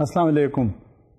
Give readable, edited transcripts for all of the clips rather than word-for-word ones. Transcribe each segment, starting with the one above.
السلام علیکم.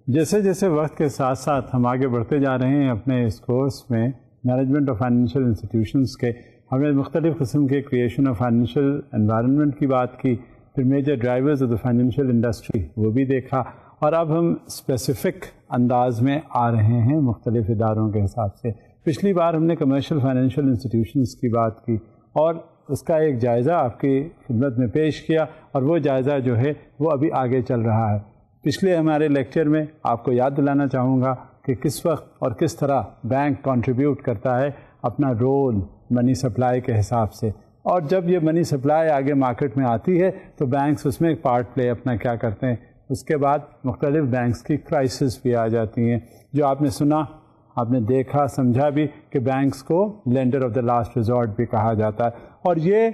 جیسے جیسے وقت کے ساتھ ساتھ ہم آگے بڑھتے جا رہے ہیں اپنے اس کورس میں مینجمنٹ آف فائنینشیل انسٹیٹیوشنس کے، ہم نے مختلف قسم کے کریشن آف فائنینشیل انوائرنمنٹ کی بات کی، پھر major drivers of the financial industry وہ بھی دیکھا، اور اب ہم اسپیسیفک انداز میں آ رہے ہیں مختلف اداروں کے حساب سے. پچھلی بار ہم نے کمرشل فائنینشیل انسٹیٹیوشنس کی بات کی اور اس کا ایک جائزہ آپ کی خدمت میں پیش کیا، اور وہ جائزہ جو ہے وہ ابھی آگے چل رہا ہے. پچھلے ہمارے لیکچر میں آپ کو یاد دلانا چاہوں گا کہ کس وقت اور کس طرح بینک کنٹریبیوٹ کرتا ہے اپنا رول منی سپلائی کے حساب سے، اور جب یہ منی سپلائی آگے مارکیٹ میں آتی ہے تو بینکس اس میں ایک پارٹ پلے اپنا کیا کرتے ہیں. اس کے بعد مختلف بینکس کی کرائسس بھی آ جاتی ہیں، جو آپ نے سنا، آپ نے دیکھا، سمجھا بھی کہ بینکس کو lander of the last resort بھی کہا جاتا ہے. اور یہ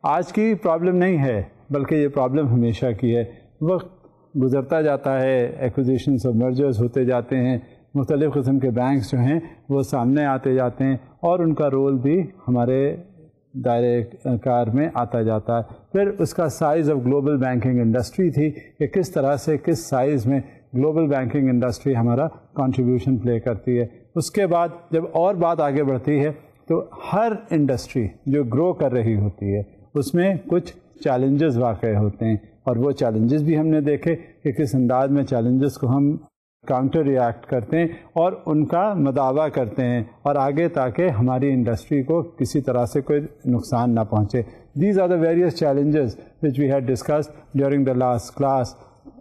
آج کی پرابلم نہیں ہے، بلکہ یہ پرابلم ہمیشہ کی ہے. وقت گزرتا جاتا ہے، ایکوزیشنس اور مرجرز ہوتے جاتے ہیں، مختلف قسم کے بینکس جو ہیں وہ سامنے آتے جاتے ہیں، اور ان کا رول بھی ہمارے دائرے کار میں آتا جاتا ہے. پھر اس کا size of global banking industry تھی کہ کس طرح سے کس سائز میں گلوبل بینکنگ انڈسٹری ہمارا کنٹریبیوشن پلے کرتی ہے. اس کے بعد جب اور بات آگے بڑھتی ہے تو ہر انڈسٹری جو گرو کر رہی ہوتی ہے اس میں کچھ چیلنجز واقع ہوتے ہیں، اور وہ چیلنجز بھی ہم نے دیکھے کہ کس انداز میں چیلنجز کو ہم کاؤنٹر ریاکٹ کرتے ہیں اور ان کا مداوع کرتے ہیں، اور آگے تاکہ ہماری انڈسٹری کو کسی طرح سے کوئی نقصان نہ پہنچے. These are the various challenges which we had discussed during the last class.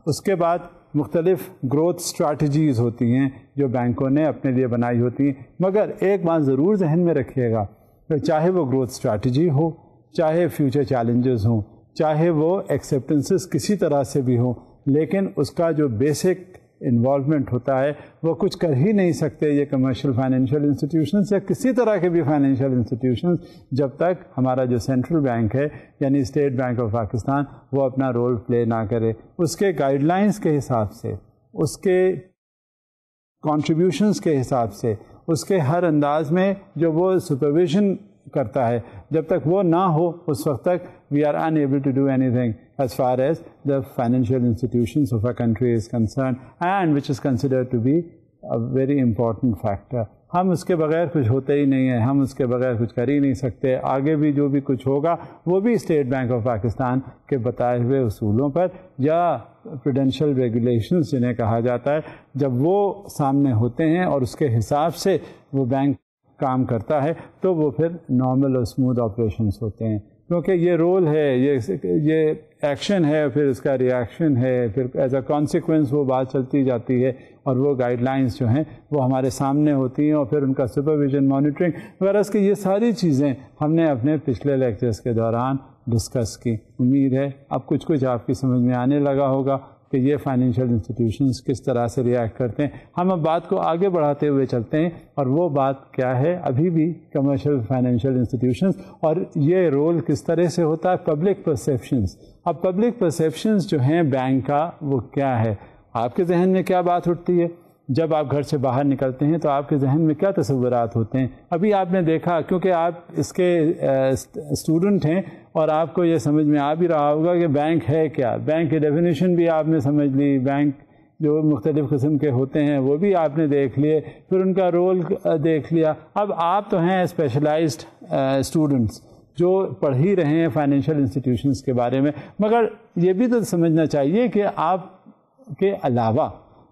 اس کے بعد مختلف گروتھ اسٹریٹجیز ہوتی ہیں جو بینکوں نے اپنے لیے بنائی ہوتی ہیں، مگر ایک بات ضرور ذہن میں رکھیے گا کہ چاہے وہ گروتھ اسٹریٹجی ہو، چاہے فیوچر چیلنجز ہوں، چاہے وہ ایکسیپٹنسز کسی طرح سے بھی ہوں، لیکن اس کا جو بیسک انوالومنٹ ہوتا ہے وہ کچھ کر ہی نہیں سکتے یہ کمرشل فائنینشیل انسٹیٹیوشنز یا کسی طرح کے بھی فائنینشیل انسٹیٹیوشنز جب تک ہمارا جو سینٹرل بینک ہے یعنی اسٹیٹ بینک آف پاکستان وہ اپنا رول پلے نہ کرے. اس کے گائیڈ لائنس کے حساب سے، اس کے کنٹریبیوشنز کے حساب سے، اس کے ہر انداز میں جو وہ سپرویژن کرتا ہے، جب تک وہ نہ ہو اس وقت تک we are unable to do anything as far as the financial institutions of our country is concerned, and which is considered to be a very important factor. ہم اس کے بغیر کچھ ہوتے ہی نہیں ہیں، ہم اس کے بغیر کچھ کر ہی نہیں سکتے. آگے بھی جو بھی کچھ ہوگا وہ بھی اسٹیٹ بینک آف پاکستان کے بتائے ہوئے اصولوں پر یا پروڈینشیل ریگولیشنز جنہیں کہا جاتا ہے، جب وہ سامنے ہوتے ہیں اور اس کے حساب سے وہ بینک کام کرتا ہے تو وہ پھر نارمل اور اسموتھ آپریشنس ہوتے ہیں. کیونکہ یہ رول ہے، یہ ایکشن ہے، پھر اس کا ریئیکشن ہے، پھر ایز اے کانسیکوینس وہ بات چلتی جاتی ہے، اور وہ گائیڈ لائنس جو ہیں وہ ہمارے سامنے ہوتی ہیں، اور پھر ان کا سپرویژن، مانیٹرنگ وغیرہ کی یہ ساری چیزیں ہم نے اپنے پچھلے لیکچرز کے دوران ڈسکس کی. امید ہے اب کچھ آپ کی سمجھ میں آنے لگا ہوگا کہ یہ فائنینشیل انسٹیٹیوشنز کس طرح سے ریئیکٹ کرتے ہیں. ہم اب بات کو آگے بڑھاتے ہوئے چلتے ہیں، اور وہ بات کیا ہے ابھی بھی کمرشل فائنینشیل انسٹیٹیوشنز، اور یہ رول کس طرح سے ہوتا ہے پبلک پرسیپشنز. اب پبلک پرسیپشنز جو ہیں بینک کا وہ کیا ہے؟ آپ کے ذہن میں کیا بات اٹھتی ہے جب آپ گھر سے باہر نکلتے ہیں؟ تو آپ کے ذہن میں کیا تصورات ہوتے ہیں؟ ابھی آپ نے دیکھا، کیونکہ آپ اس کے اسٹوڈنٹ ہیں اور آپ کو یہ سمجھ میں آ بھی رہا ہوگا کہ بینک ہے کیا. بینک کی ڈیفینیشن بھی آپ نے سمجھ لی، بینک جو مختلف قسم کے ہوتے ہیں وہ بھی آپ نے دیکھ لیے، پھر ان کا رول دیکھ لیا. اب آپ تو ہیں اسپیشلائزڈ اسٹوڈنٹس جو پڑھ ہی رہے ہیں فائنینشیل انسٹیٹیوشنس کے بارے میں، مگر یہ بھی تو سمجھنا چاہیے کہ آپ کے علاوہ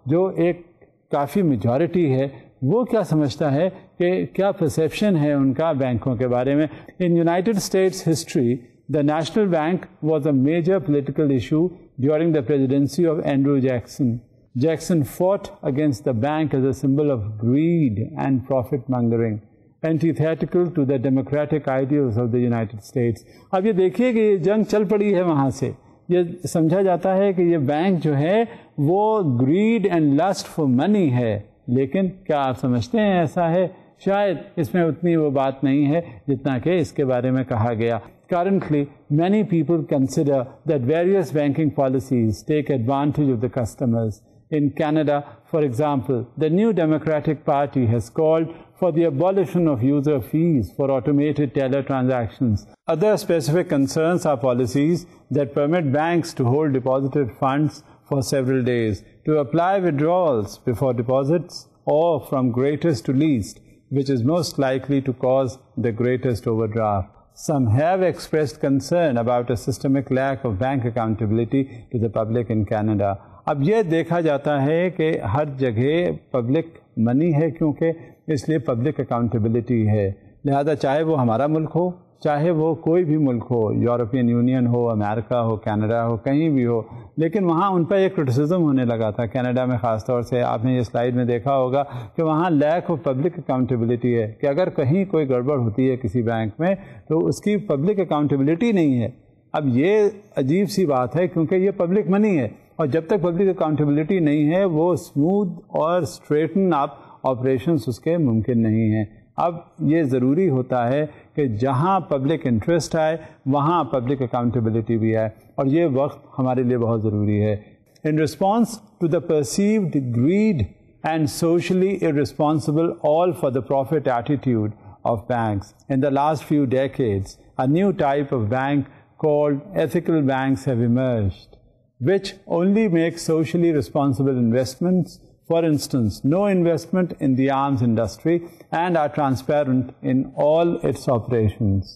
جو ایک کافی میجورٹی ہے وہ کیا سمجھتا ہے، کہ کیا پرسیپشن ہے ان کا بینکوں کے بارے میں. In United States history the national bank was a major political issue during the presidency of Andrew Jackson. Jackson fought against the bank as a symbol of greed and profit mongering, antithetical to the democratic ideals of the United States. اب یہ دیکھیے کہ یہ جنگ چل پڑی ہے وہاں سے. یہ سمجھا جاتا ہے کہ یہ بینک جو ہے وہ greed and lust for money ہے، لیکن کیا آپ سمجھتے ہیں ایسا ہے؟ شاید اس میں اتنی وہ بات نہیں ہے جتنا کہ اس کے بارے میں کہا گیا. Currently, many people consider that various banking policies take advantage of the customers. In Canada, for example, the New Democratic Party has called for the abolition of user fees for automated teller transactions. Other specific concerns are policies that permit banks to hold deposited funds for several days. to apply withdrawals before deposits or from greatest to least, which is most likely to cause the greatest overdraft. Some have expressed concern about a systemic lack of bank accountability to the public in Canada. اب یہ دیکھا جاتا ہے کہ ہر جگہ public money ہے کیونکہ اس لیے پبلک اکاؤنٹیبلٹی ہے، لہذا چاہے وہ ہمارا ملک ہو، چاہے وہ کوئی بھی ملک ہو، یورپین یونین ہو، امریکہ ہو، کینیڈا ہو، کہیں بھی ہو، لیکن وہاں ان پہ ایک کرٹیسزم ہونے لگا تھا کینیڈا میں خاص طور سے. آپ نے یہ سلائیڈ میں دیکھا ہوگا کہ وہاں لیک آف پبلک اکاؤنٹیبلٹی ہے کہ اگر کہیں کوئی گڑبڑ ہوتی ہے کسی بینک میں تو اس کی پبلک اکاؤنٹیبلٹی نہیں ہے. اب یہ عجیب سی بات ہے کیونکہ یہ پبلک منی ہے، اور جب تک پبلک اکاؤنٹیبلٹی نہیں ہے وہ اسموتھ اور اسٹریٹن اپ آپریشنس اس کے ممکن نہیں ہیں. اب یہ ضروری ہوتا ہے کہ جہاں پبلک انٹرسٹ آئے وہاں پبلک اکاؤنٹیبلٹی بھی آئے، اور یہ وقت ہمارے لیے بہت ضروری ہے. In response to the perceived greed and socially irresponsible all for the profit attitude of banks, in the last few decades a new type of bank called ethical banks have emerged, which only make socially responsible investments, for instance, no investment in the arms industry, and are transparent in all its operations.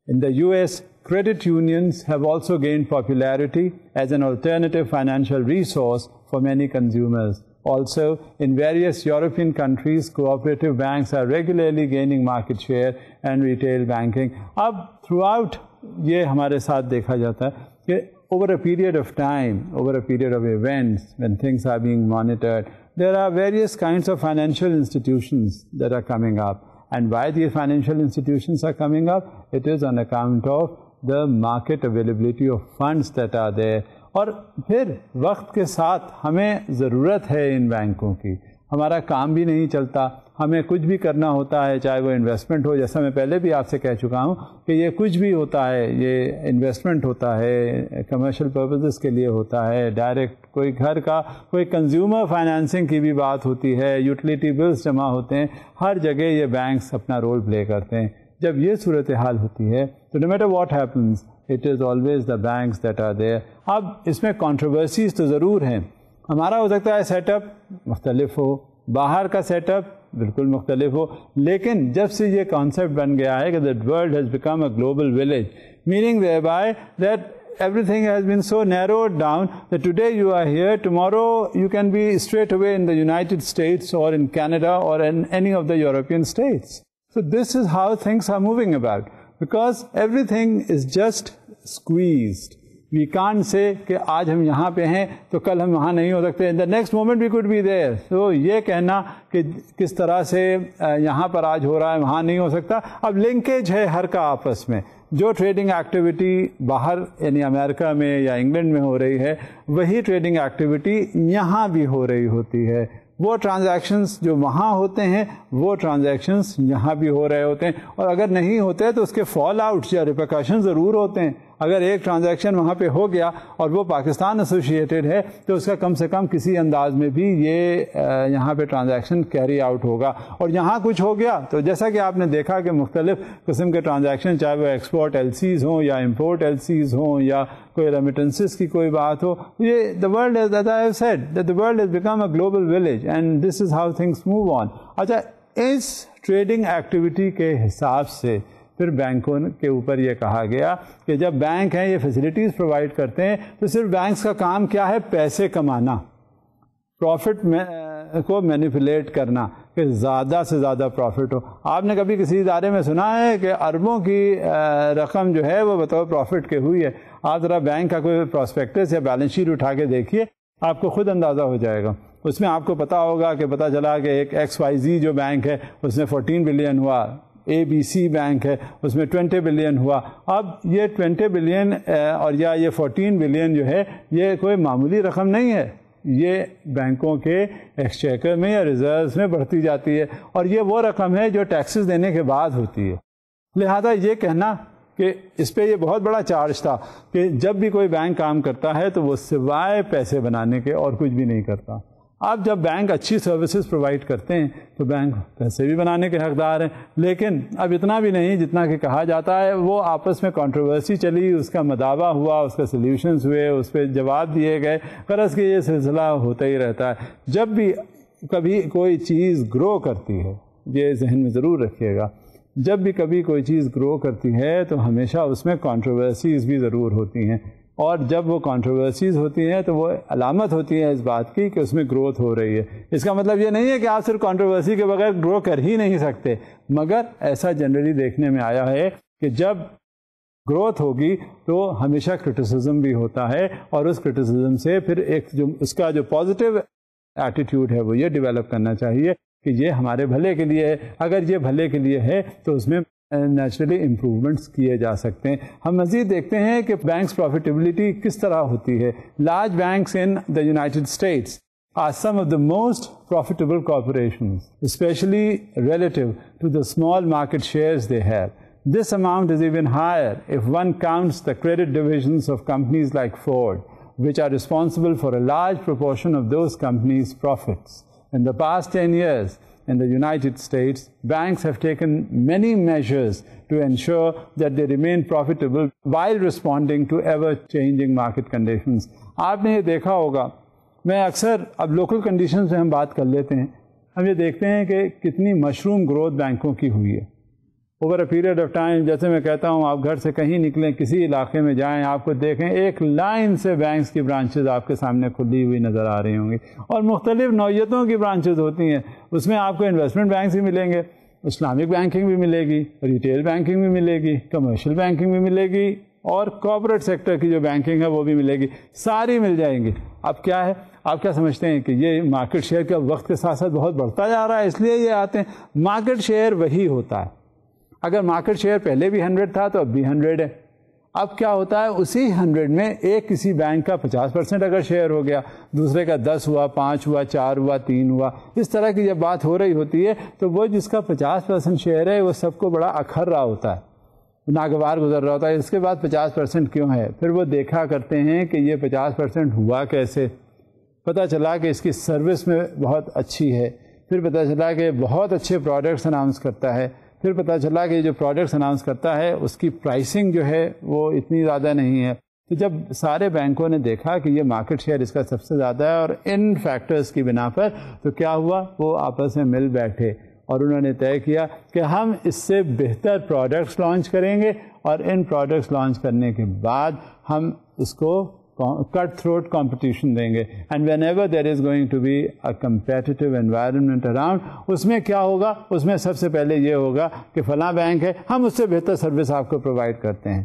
In the US, credit unions have also gained popularity as an alternative financial resource for many consumers. Also, in various European countries, cooperative banks are regularly gaining market share and retail banking. اب throughout یہ ہمارے ساتھ دیکھا جاتا ہے کہ over a period of time, over a period of events, when things are being monitored, there are various kinds of financial institutions that are coming up. And why these financial institutions are coming up? It is on account of the market availability of funds that are there. اور پھر وقت کے ساتھ ہمیں ضرورت ہے ان بینکوں کی، ہمارا کام بھی نہیں چلتا، ہمیں کچھ بھی کرنا ہوتا ہے، چاہے وہ انویسٹمنٹ ہو، جیسا میں پہلے بھی آپ سے کہہ چکا ہوں کہ یہ کچھ بھی ہوتا ہے، یہ انویسٹمنٹ ہوتا ہے، کمرشل پرپزز کے لیے ہوتا ہے، ڈائریکٹ کوئی گھر کا کوئی کنزیومر فائنینسنگ کی بھی بات ہوتی ہے، یوٹیلیٹی بلز جمع ہوتے ہیں، ہر جگہ یہ بینکس اپنا رول پلے کرتے ہیں. جب یہ صورتحال ہوتی ہے تو no matter what happens, it is always the banks that are there. اب اس میں کنٹروورسیز تو ضرور ہیں. ہمارا ہو سکتا ہے سیٹ اپ مختلف ہو، باہر کا سیٹ اپ بالکل مختلف ہو، لیکن جب سے یہ کانسیپٹ بن گیا ہے کہ the world has become a global village, meaning thereby that everything has been so narrowed down that today you are here, tomorrow you can be straight away in the United States or in Canada or in any of the European states. So this is how things are moving about, because everything is just squeezed. We can't say کہ آج ہم یہاں پہ ہیں تو کل ہم وہاں نہیں ہو سکتے. In the next moment we could be there. So یہ کہنا کہ کس طرح سے یہاں پر آج ہو رہا ہے وہاں نہیں ہو سکتا. اب لنکیج ہے ہر کا آپس میں. جو ٹریڈنگ ایکٹیویٹی باہر یعنی امریکہ میں یا انگلینڈ میں ہو رہی ہے وہی ٹریڈنگ ایکٹیویٹی یہاں بھی ہو رہی ہوتی ہے. وہ ٹرانزیکشنز جو وہاں ہوتے ہیں وہ ٹرانزیکشنز یہاں بھی ہو رہے ہوتے ہیں، اور اگر نہیں ہوتے تو اس کے فال آؤٹس یا ریپرکشن ضرور ہوتے ہیں. اگر ایک ٹرانزیکشن وہاں پہ ہو گیا اور وہ پاکستان ایسوسیٹیڈ ہے تو اس کا کم سے کم کسی انداز میں بھی یہ یہاں پہ ٹرانزیکشن کیری آؤٹ ہوگا. اور یہاں کچھ ہو گیا تو جیسا کہ آپ نے دیکھا کہ مختلف قسم کے ٹرانزیکشن، چاہے وہ ایکسپورٹ ایل سیز ہوں یا امپورٹ ایل سیز ہوں یا کوئی ریمیٹنسز کی کوئی بات ہو، یہ the world has, as I have said, that the world has become a global village and this is how things move on. اچھا، اس ٹریڈنگ ایکٹیویٹی کے حساب سے پھر بینکوں کے اوپر یہ کہا گیا کہ جب بینک ہیں یہ فیسلٹیز پرووائڈ کرتے ہیں تو صرف بینکس کا کام کیا ہے؟ پیسے کمانا، پروفٹ کو مینیپولیٹ کرنا کہ زیادہ سے زیادہ پروفٹ ہو. آپ نے کبھی کسی ادارے میں سنا ہے کہ اربوں کی رقم جو ہے وہ بطور پروفٹ کے ہوئی ہے؟ آپ ذرا بینک کا کوئی پراسپیکٹس یا بیلنس شیٹ اٹھا کے دیکھیے، آپ کو خود اندازہ ہو جائے گا. اس میں آپ کو پتا ہوگا کہ پتہ چلا کہ ایک XYZ جو بینک ہے اس میں 14 بلین ہوا، ABC بینک ہے اس میں 20 بلین ہوا. اب یہ 20 بلین اور یا یہ 14 بلین جو ہے یہ کوئی معمولی رقم نہیں ہے، یہ بینکوں کے ایکسچیکر میں یا ریزروز میں بڑھتی جاتی ہے، اور یہ وہ رقم ہے جو ٹیکسز دینے کے بعد ہوتی ہے. لہذا یہ کہنا کہ اس پہ یہ بہت بڑا چارج تھا کہ جب بھی کوئی بینک کام کرتا ہے تو وہ سوائے پیسے بنانے کے اور کچھ بھی نہیں کرتا. اب جب بینک اچھی سروسز پرووائڈ کرتے ہیں تو بینک پیسے بھی بنانے کے حقدار ہیں، لیکن اب اتنا بھی نہیں جتنا کہ کہا جاتا ہے. وہ آپس میں کنٹروورسی چلی، اس کا مداوع ہوا، اس کا سلیوشنز ہوئے، اس پہ جواب دیے گئے. غرض کہ یہ سلسلہ ہوتا ہی رہتا ہے. جب بھی کبھی کوئی چیز گرو کرتی ہے، یہ ذہن میں ضرور رکھیے گا، جب بھی کبھی کوئی چیز گرو کرتی ہے تو ہمیشہ اس میں کنٹروورسیز بھی ضرور ہوتی ہیں، اور جب وہ کنٹروورسیز ہوتی ہیں تو وہ علامت ہوتی ہے اس بات کی کہ اس میں گروتھ ہو رہی ہے. اس کا مطلب یہ نہیں ہے کہ آپ صرف کنٹروورسی کے بغیر گرو کر ہی نہیں سکتے، مگر ایسا جنرلی دیکھنے میں آیا ہے کہ جب گروتھ ہوگی تو ہمیشہ کرٹیسزم بھی ہوتا ہے، اور اس کرٹیسزم سے پھر ایک جو اس کا جو پازیٹیو ایٹیٹیوڈ ہے وہ یہ ڈیولپ کرنا چاہیے کہ یہ ہمارے بھلے کے لیے ہے. اگر یہ بھلے کے لیے ہے تو اس میں نیچرلی امپرومنٹس کیے جا سکتے ہیں. ہم مزید دیکھتے ہیں کہ بینکس پروفیٹیبلٹی کس طرح ہوتی ہے. Large banks in the United States are some of the most profitable corporations, especially relative to the small market shares they have. This amount is even higher if one counts the credit divisions of companies like Ford, which are responsible for a large proportion of those companies' profits. In the past 10 years, in the United States, banks have taken many measures to ensure that they remain profitable while responding to ever-changing market conditions. آپ نے یہ دیکھا ہوگا، میں اکثر اب local condition سے ہم بات کر لیتے ہیں، ہم یہ دیکھتے ہیں کہ کتنی مشروم گروتھ بینکوں کی ہوئی ہے over a period of time. جیسے میں کہتا ہوں، آپ گھر سے کہیں نکلیں، کسی علاقے میں جائیں، آپ کو دیکھیں ایک لائن سے بینکس کی برانچز آپ کے سامنے کھلی ہوئی نظر آ رہی ہوں گی، اور مختلف نوعیتوں کی برانچز ہوتی ہیں. اس میں آپ کو انویسٹمنٹ بینکس بھی ملیں گے، اسلامک بینکنگ بھی ملے گی، ریٹیل بینکنگ بھی ملے گی، کمرشل بینکنگ بھی ملے گی، اور کارپوریٹ سیکٹر کی جو بینکنگ ہے وہ بھی ملے گی، ساری مل جائیں گی. اب کیا ہے، آپ کیا سمجھتے ہیں کہ یہ مارکیٹ شیئر کا وقت کے ساتھ ساتھ بہت بڑھتا جا رہا ہے اس لیے یہ آتے ہیں؟ مارکیٹ شیئر وہی ہوتا ہے. اگر مارکیٹ شیئر پہلے بھی 100 تھا تو اب بھی 100 ہے. اب کیا ہوتا ہے، اسی 100 میں ایک کسی بینک کا 50% اگر شیئر ہو گیا، دوسرے کا 10 ہوا، 5 ہوا، 4 ہوا، 3 ہوا، اس طرح کی جب بات ہو رہی ہوتی ہے تو وہ جس کا 50% شیئر ہے وہ سب کو بڑا اکھر رہا ہوتا ہے، ناگوار گزر رہا ہوتا ہے. اس کے بعد 50% کیوں ہے؟ پھر وہ دیکھا کرتے ہیں کہ یہ 50% ہوا کیسے. پتہ چلا کہ اس کی سروس میں بہت اچھی ہے، پھر پتہ چلا کہ بہت اچھے پروڈکٹس اناؤنس کرتا ہے، پھر پتہ چلا کہ جو پروڈکٹس اناؤنس کرتا ہے اس کی پرائسنگ جو ہے وہ اتنی زیادہ نہیں ہے. تو جب سارے بینکوں نے دیکھا کہ یہ مارکیٹ شیئر اس کا سب سے زیادہ ہے اور ان فیکٹرز کی بنا پر، تو کیا ہوا، وہ آپس میں مل بیٹھے اور انہوں نے طے کیا کہ ہم اس سے بہتر پروڈکٹس لانچ کریں گے، اور ان پروڈکٹس لانچ کرنے کے بعد ہم اس کو کٹ تھروٹ کمپٹیشن دیں گے. And whenever there is going to be a competitive environment around, اس میں کیا ہوگا، اس میں سب سے پہلے یہ ہوگا کہ فلاں بینک ہے، ہم اس سے بہتر سروس آپ کو پرووائڈ کرتے ہیں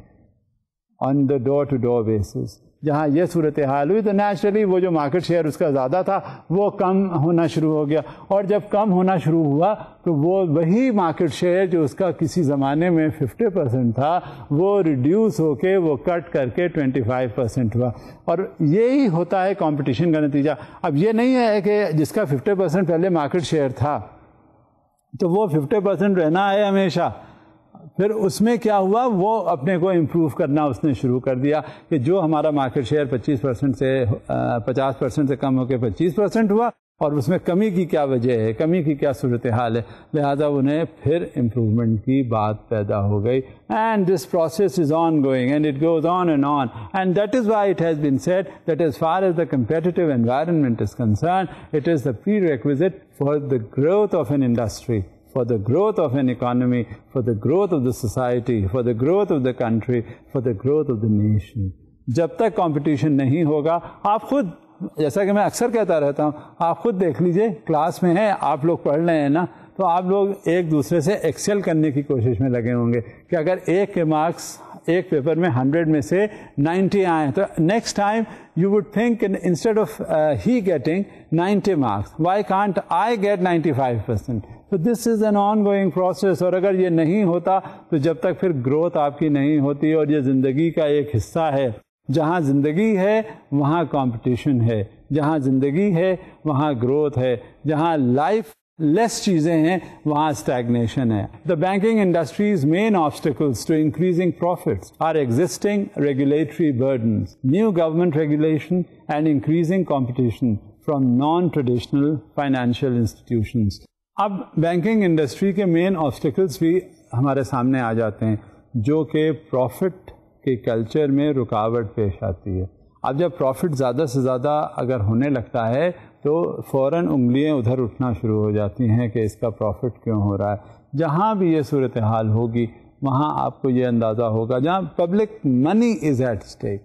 آن دا ڈور ٹو ڈور بیسس. جہاں یہ صورتحال ہوئی تو نیچرلی وہ جو مارکیٹ شیئر اس کا زیادہ تھا وہ کم ہونا شروع ہو گیا، اور جب کم ہونا شروع ہوا تو وہ وہی مارکیٹ شیئر جو اس کا کسی زمانے میں 50% تھا وہ ریڈیوس ہو کے وہ کٹ کر کے 25% ہوا. اور یہی ہوتا ہے کمپٹیشن کا نتیجہ. اب یہ نہیں ہے کہ جس کا 50% پہلے مارکیٹ شیئر تھا تو وہ 50% رہنا ہے ہمیشہ. پھر اس میں کیا ہوا، وہ اپنے کو امپروو کرنا اس نے شروع کر دیا کہ جو ہمارا مارکیٹ شیئر 50% سے 50% سے کم ہو کے 25% ہوا، اور اس میں کمی کی کیا وجہ ہے، کمی کی کیا صورتحال ہے، لہذا انہیں پھر امپروومنٹ کی بات پیدا ہو گئی. And this process is on going and it goes on and on, and that is why it has been said that as far as the competitive environment is concerned, it is the prerequisite for the growth of an industry, for the growth of an economy, for the growth of the society, for the growth of the country, for the growth of the nation. جب تک competition نہیں ہوگا، آپ خود، جیسا کہ میں اکثر کہتا رہتا ہوں، آپ خود دیکھ لیجئے، کلاس میں ہیں آپ لوگ پڑھ رہے ہیں نا، تو آپ لوگ ایک دوسرے سے ایکسل کرنے کی کوشش میں لگے ہوں گے کہ اگر ایک کے مارکس ایک پیپر میں 100 میں سے 90 آئیں تو next time you would think instead of he getting 90 marks why can't I get 95%. تو this is an ongoing process. اور اگر یہ نہیں ہوتا تو جب تک پھر گروتھ آپ کی نہیں ہوتی، اور یہ زندگی کا ایک حصہ ہے. جہاں زندگی ہے وہاں کمپٹیشن ہے، جہاں زندگی ہے وہاں گروتھ ہے، جہاں لائف لیس چیزیں ہیں وہاں اسٹیگنیشن ہے. The banking industries main obstacles to increasing profits are existing regulatory burdens, new government regulation and increasing competition from non-traditional financial institutions. اب بینکنگ انڈسٹری کے مین آبسٹیکلس بھی ہمارے سامنے آ جاتے ہیں جو کہ پروفٹ کے کلچر میں رکاوٹ پیش آتی ہے. اب جب پروفٹ زیادہ سے زیادہ اگر ہونے لگتا ہے تو فوراً انگلیاں ادھر اٹھنا شروع ہو جاتی ہیں کہ اس کا پروفٹ کیوں ہو رہا ہے. جہاں بھی یہ صورتحال ہوگی وہاں آپ کو یہ اندازہ ہوگا جہاں public money is at stake,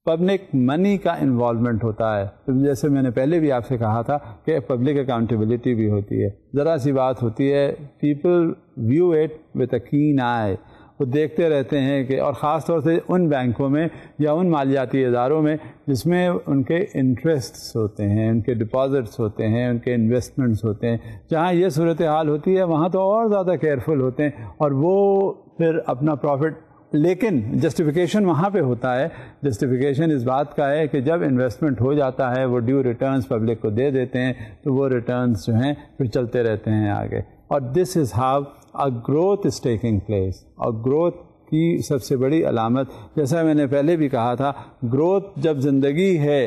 public money کا انوالومنٹ ہوتا ہے. جیسے میں نے پہلے بھی آپ سے کہا تھا کہ پبلک اکاؤنٹیبلٹی بھی ہوتی ہے. ذرا سی بات ہوتی ہے, people view it with a keen eye, وہ دیکھتے رہتے ہیں کہ, اور خاص طور سے ان بینکوں میں یا ان مالیاتی اداروں میں جس میں ان کے انٹرسٹس ہوتے ہیں, ان کے ڈپازٹس ہوتے ہیں, ان کے انویسٹمنٹس ہوتے ہیں, جہاں یہ صورتحال ہوتی ہے وہاں تو اور زیادہ کیئرفل ہوتے ہیں اور وہ پھر اپنا پروفٹ. لیکن جسٹیفیکیشن وہاں پہ ہوتا ہے, جسٹیفیکیشن اس بات کا ہے کہ جب انویسٹمنٹ ہو جاتا ہے وہ ڈیو ریٹرنز پبلک کو دے دیتے ہیں تو وہ ریٹرنز جو ہیں پھر چلتے رہتے ہیں آگے. اور this is how a growth is taking place. اور گروتھ کی سب سے بڑی علامت, جیسا میں نے پہلے بھی کہا تھا, گروتھ جب زندگی ہے,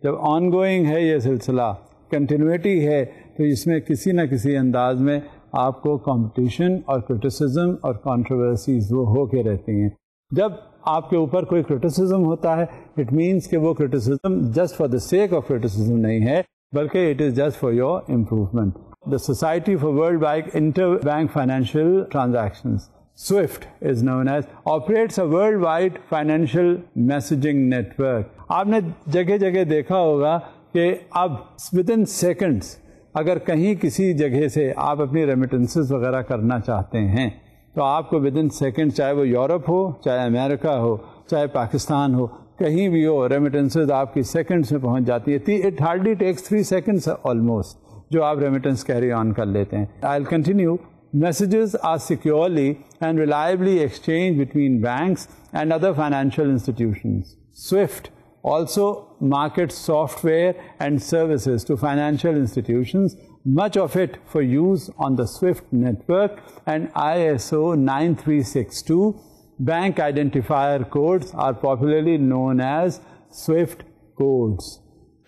جب آن گوئنگ ہے یہ سلسلہ, کنٹینیوٹی ہے, تو اس میں کسی نہ کسی انداز میں آپ کو کمپٹیشن اور کرٹیسزم اور کانٹروورسیز وہ ہو کے رہتی ہیں. جب آپ کے اوپر کوئی کرٹیسزم ہوتا ہے اٹ مینس کہ وہ criticism just for the sake of criticism نہیں ہے بلکہ it is just for your improvement. The Society for Worldwide Interbank Financial Transactions, SWIFT is known as, operates a worldwide financial messaging network. آپ نے جگہ جگہ دیکھا ہوگا کہ اب within seconds اگر کہیں کسی جگہ سے آپ اپنی ریمیٹنسز وغیرہ کرنا چاہتے ہیں تو آپ کو within seconds, چاہے وہ یورپ ہو, چاہے امریکہ ہو, چاہے پاکستان ہو, کہیں بھی ہو, ریمیٹنسز آپ کی سیکنڈس میں پہنچ جاتی ہے. It hardly takes 3 seconds almost جو آپ ریمیٹنس کیری آن کر لیتے ہیں. I'll continue. Messages are securely and reliably exchanged between banks and other financial institutions. SWIFT also markets software and services to financial institutions, much of it for use on the SWIFT network and ISO 9362. Bank identifier codes are popularly known as SWIFT codes.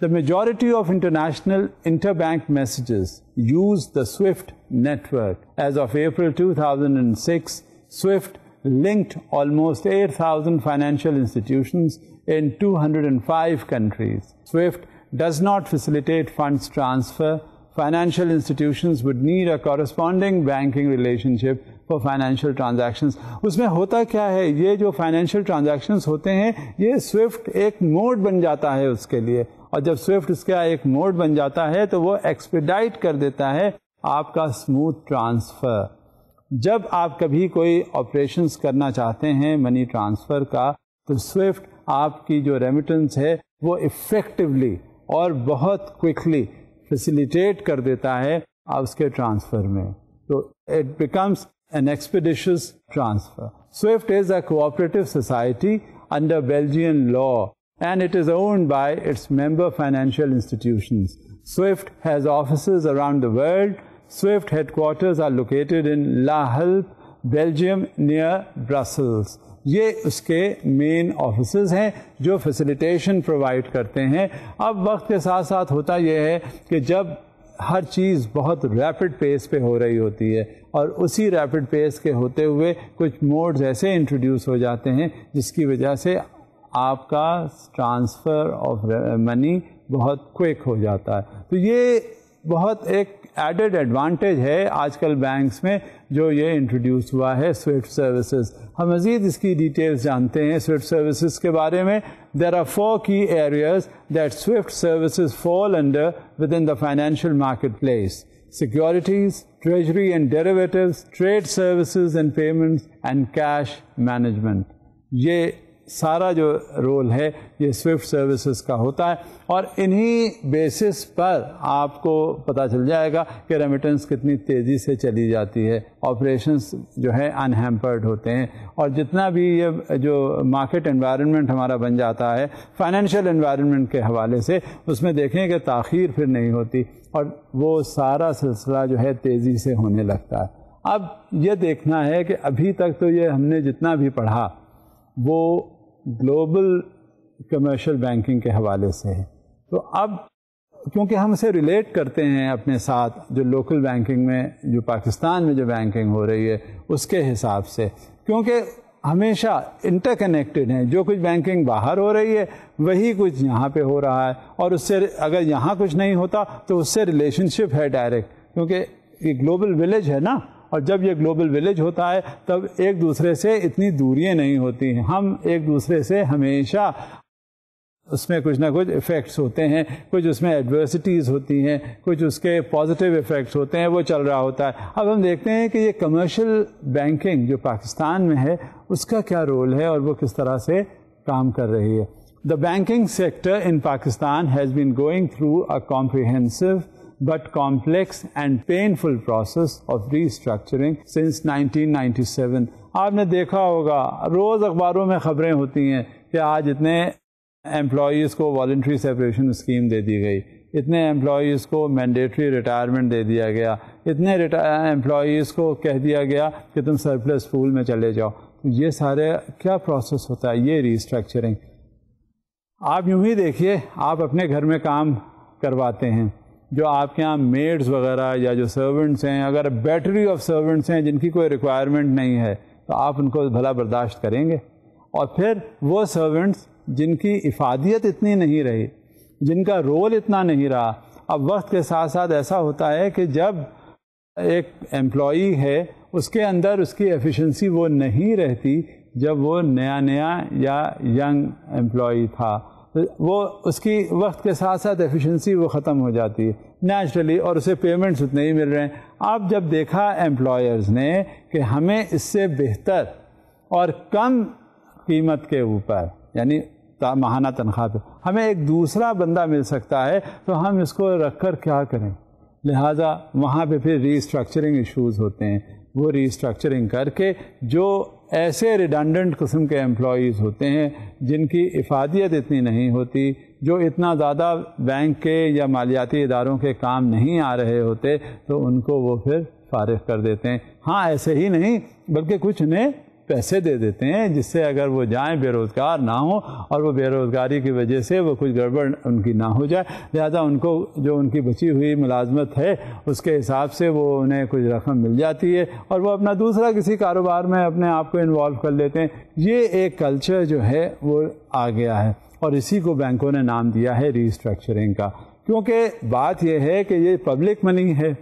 The majority of international interbank messages use the SWIFT network. As of April 2006, SWIFT linked almost 8,000 financial institutions in 205 countries. SWIFT does not facilitate funds transfer. Financial institutions would need a corresponding banking relationship for financial transactions. اس میں ہوتا کیا ہے, یہ جو financial transactions ہوتے ہیں یہ Swift ایک موڈ بن جاتا ہے اس کے لیے, اور جب سوئفٹ اس کا ایک موڈ بن جاتا ہے تو وہ ایکسپیڈائٹ کر دیتا ہے آپ کا اسموتھ ٹرانسفر. جب آپ کبھی کوئی آپریشنس کرنا چاہتے ہیں منی ٹرانسفر کا تو سوئفٹ آپ کی جو ریمیٹنس ہے وہ افیکٹولی اور بہت کوئکلی فیسیلیٹیٹ کر دیتا ہے آپ اس کے ٹرانسفر میں. تو it becomes an expeditious transfer. SWIFT is a cooperative society under Belgian law and it is owned by its member financial institutions. SWIFT has offices around the world. SWIFT headquarters are located in La Hague, Belgium near Brussels. یہ اس کے مین offices ہیں جو facilitation provide کرتے ہیں. اب وقت کے ساتھ ساتھ ہوتا یہ ہے کہ جب ہر چیز بہت ریپڈ پیس پہ ہو رہی ہوتی ہے اور اسی ریپڈ پیس کے ہوتے ہوئے کچھ موڈز ایسے انٹروڈیوس ہو جاتے ہیں جس کی وجہ سے آپ کا ٹرانسفر آف منی بہت کوئک ہو جاتا ہے. تو یہ بہت ایک ایڈڈ ایڈوانٹیج ہے آج کل بینکس میں جو یہ انٹروڈیوس ہوا ہے سوئفٹ سروسز. ہم مزید اس کی ڈیٹیلز جانتے ہیں سوئفٹ سروسز کے بارے میں. There are 4 key areas that SWIFT services fall under within the financial marketplace: securities, treasury and derivatives, trade services and payments, and cash management. یہ سارا جو رول ہے یہ سوئفٹ سروسز کا ہوتا ہے اور انہی بیسس پر آپ کو پتہ چل جائے گا کہ ریمیٹنس کتنی تیزی سے چلی جاتی ہے, آپریشنس جو ہے انہیمپرڈ ہوتے ہیں, اور جتنا بھی یہ جو مارکیٹ انوائرمنٹ ہمارا بن جاتا ہے فائنینشیل انوائرمنٹ کے حوالے سے, اس میں دیکھیں کہ تاخیر پھر نہیں ہوتی اور وہ سارا سلسلہ جو ہے تیزی سے ہونے لگتا ہے. اب یہ دیکھنا ہے کہ ابھی تک تو یہ ہم نے جتنا بھی پڑھا وہ گلوبل کمرشل بینکنگ کے حوالے سے ہے. تو اب کیونکہ ہم اسے ریلیٹ کرتے ہیں اپنے ساتھ جو لوکل بینکنگ میں جو پاکستان میں جو بینکنگ ہو رہی ہے اس کے حساب سے، کیونکہ ہمیشہ انٹر کنیکٹڈ ہیں. جو کچھ بینکنگ باہر ہو رہی ہے وہی کچھ یہاں پہ ہو رہا ہے، اور اس سے اگر یہاں کچھ نہیں ہوتا تو اس سے ریلیشن شپ ہے ڈائریکٹ، کیونکہ یہ گلوبل ولیج ہے نا. اور جب یہ گلوبل ولیج ہوتا ہے تب ایک دوسرے سے اتنی دوریاں نہیں ہوتی ہیں. ہم ایک دوسرے سے ہمیشہ اس میں کچھ نہ کچھ ایفیکٹس ہوتے ہیں، کچھ اس میں ایڈورسٹیز ہوتی ہیں، کچھ اس کے پازیٹیو ایفیکٹس ہوتے ہیں، وہ چل رہا ہوتا ہے. اب ہم دیکھتے ہیں کہ یہ کمرشل بینکنگ جو پاکستان میں ہے اس کا کیا رول ہے اور وہ کس طرح سے کام کر رہی ہے. The banking sector in Pakistan has been going through a comprehensive but complex and painful process of restructuring since 1997. آپ نے دیکھا ہوگا روز اخباروں میں خبریں ہوتی ہیں کہ آج اتنے امپلائیز کو والنٹری سیپریشن اسکیم دے دی گئی، اتنے امپلائیز کو مینڈیٹری ریٹائرمنٹ دے دیا گیا، اتنے امپلائیز کو کہہ دیا گیا کہ تم سرپلس پول میں چلے جاؤ. یہ سارے کیا پروسیس ہوتا ہے؟ یہ ریسٹرکچرنگ. آپ یوں ہی دیکھیے، آپ اپنے گھر میں کام کرواتے ہیں، جو آپ کے یہاں میڈز وغیرہ یا جو سرونٹس ہیں، اگر بیٹری آف سرونٹس ہیں جن کی کوئی ریکوائرمنٹ نہیں ہے تو آپ ان کو بھلا برداشت کریں گے. اور پھر وہ سرونٹس جن کی افادیت اتنی نہیں رہی، جن کا رول اتنا نہیں رہا، اب وقت کے ساتھ ساتھ ایسا ہوتا ہے کہ جب ایک امپلائی ہے اس کے اندر اس کی ایفیشنسی وہ نہیں رہتی جب وہ نیا یا ینگ امپلائی تھا، وہ اس کی وقت کے ساتھ ساتھ ایفیشنسی وہ ختم ہو جاتی ہے نیچرلی، اور اسے پیمنٹس اتنے ہی مل رہے ہیں. اب جب دیکھا امپلائرز نے کہ ہمیں اس سے بہتر اور کم قیمت کے اوپر، یعنی ماہانہ تنخواہ پہ ہمیں ایک دوسرا بندہ مل سکتا ہے، تو ہم اس کو رکھ کر کیا کریں؟ لہٰذا وہاں پہ پھر ریسٹرکچرنگ ایشوز ہوتے ہیں. وہ ریسٹرکچرنگ کر کے جو ایسے ریڈنڈنٹ قسم کے امپلائیز ہوتے ہیں جن کی افادیت اتنی نہیں ہوتی، جو اتنا زیادہ بینک کے یا مالیاتی اداروں کے کام نہیں آ رہے ہوتے، تو ان کو وہ پھر فارغ کر دیتے ہیں. ہاں ایسے ہی نہیں بلکہ کچھ انہیں پیسے دے دیتے ہیں جس سے اگر وہ جائیں بے روزگار نہ ہوں، اور وہ بے روزگاری کی وجہ سے وہ کچھ گڑبڑ ان کی نہ ہو جائے، لہذا ان کو جو ان کی بچی ہوئی ملازمت ہے اس کے حساب سے وہ انہیں کچھ رقم مل جاتی ہے اور وہ اپنا دوسرا کسی کاروبار میں اپنے آپ کو انوالو کر لیتے ہیں. یہ ایک کلچر جو ہے وہ آ گیا ہے، اور اسی کو بینکوں نے نام دیا ہے ریسٹرکچرنگ کا. کیونکہ بات یہ ہے کہ یہ پبلک منی ہے،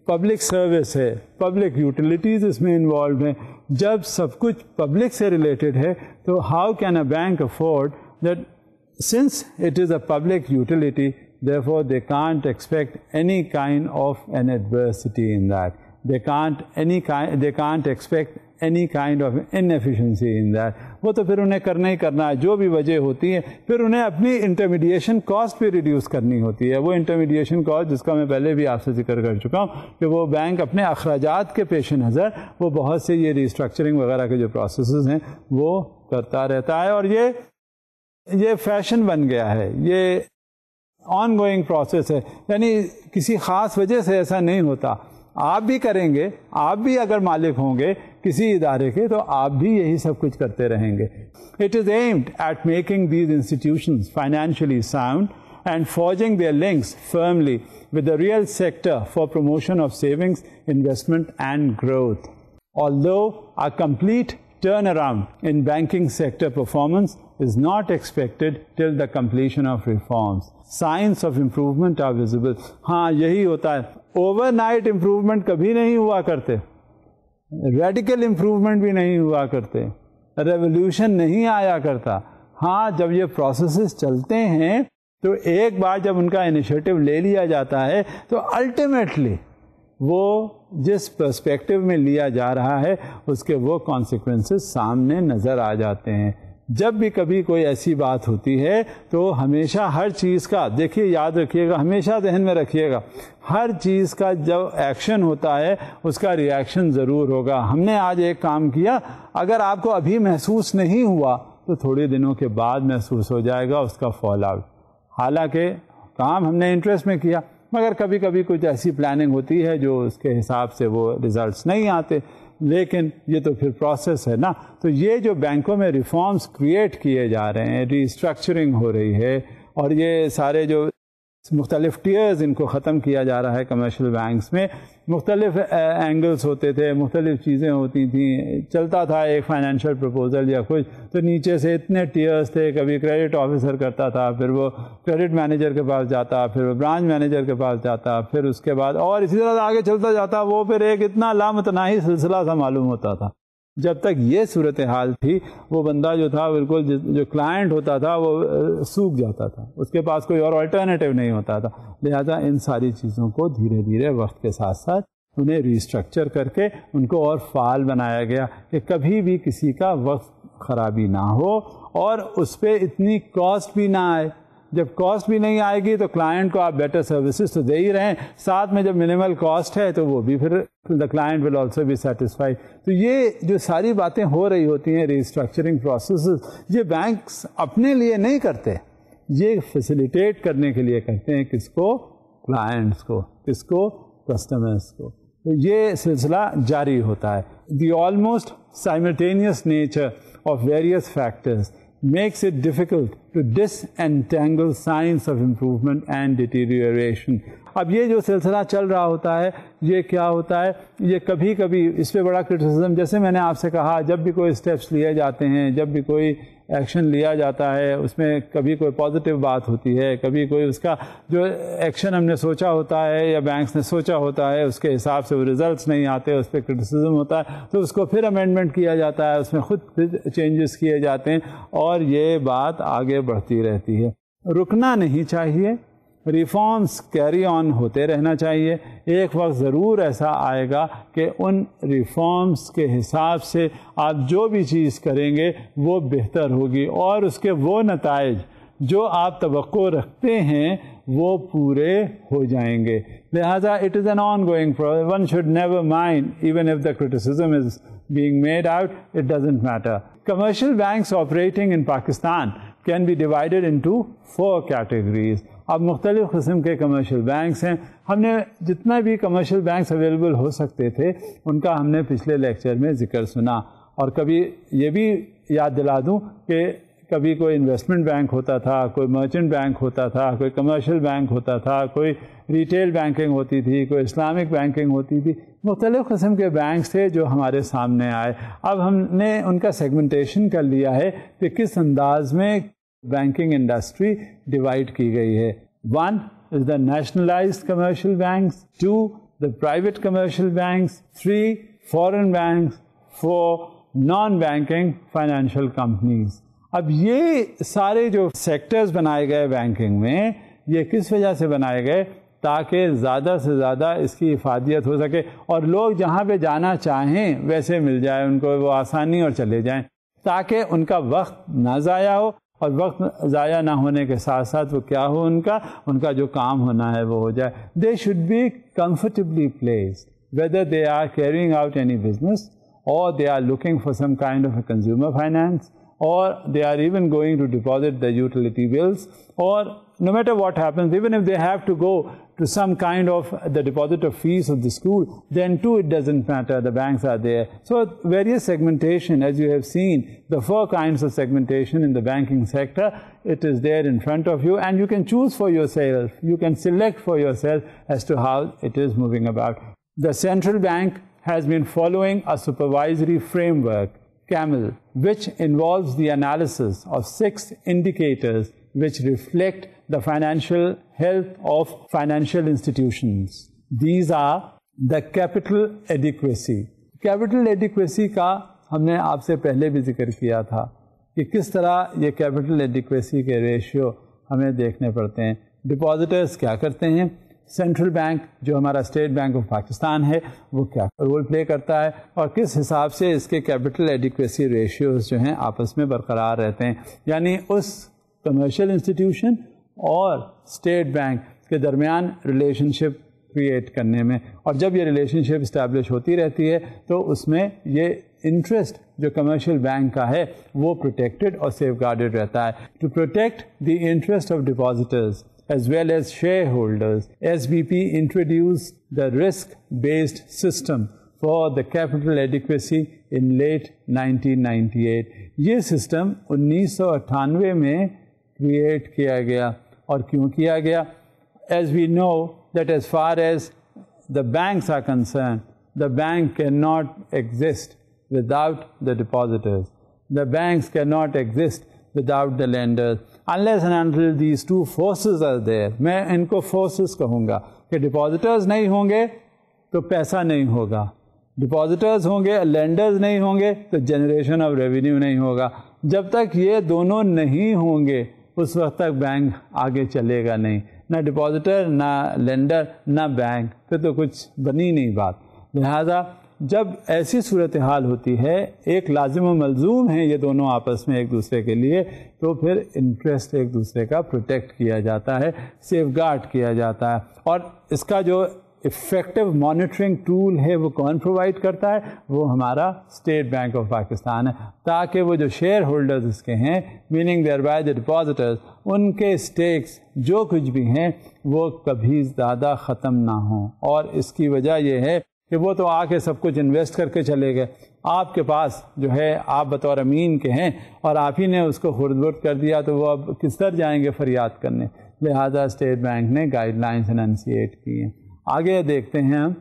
پبلک سروس ہے، پبلک یوٹیلیٹیز اس میں انوالوڈ ہیں. جب سب کچھ پبلک سے ریلیٹڈ ہے تو how can a bank afford that since it is a public utility therefore they can't expect any kind of an adversity in that. They can't expect any kind of inefficiency in that. وہ تو پھر انہیں کرنا ہی کرنا ہے، جو بھی وجہ ہوتی ہے. پھر انہیں اپنی انٹرمیڈیشن کاسٹ بھی ریڈیوس کرنی ہوتی ہے. وہ انٹرمیڈیشن کاسٹ جس کا میں پہلے بھی آپ سے ذکر کر چکا ہوں کہ وہ بینک اپنے اخراجات کے پیش نظر وہ بہت سے یہ ریسٹرکچرنگ وغیرہ کے جو پروسیسز ہیں وہ کرتا رہتا ہے. اور یہ فیشن بن گیا ہے، یہ آن گوئنگ پروسیس ہے، یعنی کسی خاص وجہ سے ایسا نہیں ہوتا. آپ بھی کریں گے، آپ بھی اگر مالک ہوں گے کسی ادارے کے تو آپ بھی یہی سب کچھ کرتے رہیں گے. It is aimed at making these institutions financially sound and forging their links firmly with the real sector for promotion of savings, investment and growth. Although a complete turnaround in banking sector performance is not expected till the completion of reforms. Signs of improvement are visible. ہاں یہی ہوتا ہے، over night improvement کبھی نہیں ہوا کرتے، radical improvement بھی نہیں ہوا کرتے، ریولیوشن نہیں آیا کرتا. ہاں جب یہ پروسیسز چلتے ہیں تو ایک بار جب ان کا انیشیٹو لے لیا جاتا ہے تو الٹیمیٹلی وہ جس پرسپیکٹو میں لیا جا رہا ہے اس کے وہ کانسیکوینسز سامنے نظر آ جاتے ہیں. جب بھی کبھی کوئی ایسی بات ہوتی ہے تو ہمیشہ ہر چیز کا دیکھیے، یاد رکھیے گا، ہمیشہ ذہن میں رکھیے گا، ہر چیز کا جب ایکشن ہوتا ہے اس کا ریئیکشن ضرور ہوگا. ہم نے آج ایک کام کیا، اگر آپ کو ابھی محسوس نہیں ہوا تو تھوڑے دنوں کے بعد محسوس ہو جائے گا اس کا فال آؤٹ. حالانکہ کام ہم نے انٹرسٹ میں کیا، مگر کبھی کبھی کچھ ایسی پلاننگ ہوتی ہے جو اس کے حساب سے وہ ریزلٹس نہیں آتے. لیکن یہ تو پھر پروسیس ہے نا. تو یہ جو بینکوں میں ریفارمز کریٹ کیے جا رہے ہیں، ری اسٹرکچرنگ ہو رہی ہے، اور یہ سارے جو مختلف ٹیئرز ان کو ختم کیا جا رہا ہے کمرشل بینکس میں. مختلف اینگلس ہوتے تھے, مختلف چیزیں ہوتی تھیں, چلتا تھا ایک فائنینشیل پرپوزل یا کچھ, تو نیچے سے اتنے ٹیئرز تھے. کبھی کریڈٹ آفیسر کرتا تھا, پھر وہ کریڈٹ مینیجر کے پاس جاتا, پھر وہ برانچ مینیجر کے پاس جاتا, پھر اس کے بعد اور اسی طرح آگے چلتا جاتا. وہ پھر ایک اتنا لامتناہی سلسلہ سا معلوم ہوتا تھا. جب تک یہ صورتحال تھی, وہ بندہ جو تھا بالکل جو کلائنٹ ہوتا تھا وہ سوکھ جاتا تھا, اس کے پاس کوئی اور آلٹرنیٹیو نہیں ہوتا تھا. لہذا ان ساری چیزوں کو دھیرے دھیرے وقت کے ساتھ ساتھ انہیں ریسٹرکچر کر کے ان کو اور فعال بنایا گیا کہ کبھی بھی کسی کا وقت خرابی نہ ہو اور اس پہ اتنی کاسٹ بھی نہ آئے. جب کاسٹ بھی نہیں آئے گی تو کلائنٹ کو آپ بیٹر سروسز تو دے ہی رہے ہیں, ساتھ میں جب منیمل کاسٹ ہے تو وہ بھی پھر the client will also be satisfy. تو یہ جو ساری باتیں ہو رہی ہوتی ہیں ریسٹرکچرنگ پروسیسز, یہ بینکس اپنے لیے نہیں کرتے, یہ فیسیلیٹیٹ کرنے کے لیے کرتے ہیں. کس کو؟ کلائنٹس کو. کس کو؟ کسٹمرس کو. تو یہ سلسلہ جاری ہوتا ہے. The almost simultaneous nature of various factors makes it difficult to disentangle signs of improvement and deterioration. اب یہ جو سلسلہ چل رہا ہوتا ہے, یہ کیا ہوتا ہے, یہ کبھی کبھی اس پہ بڑا کرٹیسزم, جیسے میں نے آپ سے کہا, جب بھی کوئی اسٹیپس لیے جاتے ہیں, جب بھی کوئی ایکشن لیا جاتا ہے, اس میں کبھی کوئی پازیٹیو بات ہوتی ہے, کبھی کوئی اس کا جو ایکشن ہم نے سوچا ہوتا ہے یا بینکس نے سوچا ہوتا ہے اس کے حساب سے وہ ریزلٹس نہیں آتے, اس پہ کرٹیسزم ہوتا ہے, تو اس کو پھر امینڈمنٹ کیا جاتا ہے, اس میں خود پھر چینجز کیے جاتے ہیں, اور یہ بات آگے بڑھتی رہتی ہے. رکنا نہیں چاہیے, ریفارمز کیری آن ہوتے رہنا چاہیے. ایک وقت ضرور ایسا آئے گا کہ ان ریفارمز کے حساب سے آپ جو بھی چیز کریں گے وہ بہتر ہوگی, اور اس کے وہ نتائج جو آپ توقع رکھتے ہیں وہ پورے ہو جائیں گے. لہذا it is an ongoing process. One should never mind even if the criticism is being made out, it doesn't matter. Commercial banks operating in Pakistan can be divided into 4 categories. اب مختلف قسم کے commercial banks ہیں. ہم نے جتنا بھی commercial banks available ہو سکتے تھے ان کا ہم نے پچھلے لیکچر میں ذکر سنا, اور کبھی یہ بھی یاد دلا دوں کہ کبھی کوئی انویسٹمنٹ بینک ہوتا تھا, کوئی مرچنٹ بینک ہوتا تھا, کوئی کمرشل بینک ہوتا تھا, کوئی ریٹیل بینکنگ ہوتی تھی, کوئی اسلامک بینکنگ ہوتی تھی. مختلف قسم کے بینکس تھے جو ہمارے سامنے آئے. اب ہم نے ان کا سیگمنٹیشن کر لیا ہے کہ کس انداز میں بینکنگ انڈسٹری ڈیوائڈ کی گئی ہے. 1 is the nationalized commercial banks, 2 the private commercial banks, 3 foreign banks, 4 non-banking financial companies. اب یہ سارے جو سیکٹرز بنائے گئے بینکنگ میں, یہ کس وجہ سے بنائے گئے؟ تاکہ زیادہ سے زیادہ اس کی افادیت ہو سکے اور لوگ جہاں پہ جانا چاہیں ویسے مل جائے ان کو, وہ آسانی اور چلے جائیں, تاکہ ان کا وقت نہ ضائع ہو, اور وقت ضائع نہ ہونے کے ساتھ ساتھ وہ کیا ہو, ان کا جو کام ہونا ہے وہ ہو جائے. They should be comfortably placed whether they are carrying out any business or they are looking for some kind of a consumer finance, or they are even going to deposit the utility bills, or no matter what happens, even if they have to go to some kind of the deposit of fees of the school, then too it doesn't matter, the banks are there. So various segmentation, as you have seen, the 4 kinds of segmentation in the banking sector, it is there in front of you, and you can choose for yourself, you can select for yourself as to how it is moving about. The central bank has been following a supervisory framework, CAMEL, which involves the analysis of 6 indicators which reflect the financial health of financial institutions. These are the capital adequacy. Capital adequacy کا ہم نے آپ سے پہلے بھی ذکر کیا تھا کہ کس طرح یہ capital adequacy کے ریشیو ہمیں دیکھنے پڑتے ہیں. ڈپازیٹرز کیا کرتے ہیں, سینٹرل بینک جو ہمارا اسٹیٹ بینک آف پاکستان ہے وہ کیا رول پلے کرتا ہے, اور کس حساب سے اس کے کیپٹل ایڈیکویسی ریشیوز جو ہیں آپس میں برقرار رہتے ہیں. یعنی اس کمرشل انسٹیٹیوشن اور اسٹیٹ بینک کے درمیان ریلیشن شپ کریٹ کرنے میں, اور جب یہ ریلیشن شپ اسٹیبلش ہوتی رہتی ہے تو اس میں یہ انٹرسٹ جو کمرشل بینک کا ہے وہ پروٹیکٹڈ اور سیف گارڈڈ رہتا ہے. To protect the interest of depositors as well as shareholders, SBP introduced the risk-based system for the capital adequacy in late 1998. یہ سسٹم 1998 میں کریٹ کیا گیا. اور کیوں کیا گیا؟ as we know that as far as the banks are concerned, the bank cannot exist without the depositors. The banks cannot exist without the lenders. Unless and until these two forces are there, میں ان کو forces کہوں گا کہ depositors نہیں ہوں گے تو پیسہ نہیں ہوگا, depositors ہوں گے, lenders نہیں ہوں گے تو generation of revenue نہیں ہوگا. جب تک یہ دونوں نہیں ہوں گے اس وقت تک بینک آگے چلے گا نہیں, نہ ڈپازیٹر نہ لینڈر نہ بینک, پھر تو کچھ بنی نہیں بات. لہذا جب ایسی صورتحال ہوتی ہے, ایک لازم و ملزوم ہیں یہ دونوں آپس میں ایک دوسرے کے لیے, تو پھر انٹرسٹ ایک دوسرے کا پروٹیکٹ کیا جاتا ہے, سیف گارڈ کیا جاتا ہے. اور اس کا جو افیکٹو مانیٹرنگ ٹول ہے وہ کون پرووائڈ کرتا ہے؟ وہ ہمارا اسٹیٹ بینک آف پاکستان ہے, تاکہ وہ جو شیئر ہولڈرز اس کے ہیں, میننگ دیئر بائی دا ڈپازیٹرز, ان کے اسٹیکس جو کچھ بھی ہیں وہ کبھی زیادہ ختم نہ ہوں. اور اس کی وجہ یہ ہے کہ وہ تو آ کے سب کچھ انویسٹ کر کے چلے گئے, آپ کے پاس جو ہے آپ بطور امین کے ہیں اور آپ ہی نے اس کو خرد برد کر دیا, تو وہ اب کس طرح جائیں گے فریاد کرنے. لہذا اسٹیٹ بینک نے گائیڈ لائنس اننسیٹ کی ہیں. آگے دیکھتے ہیں ہم,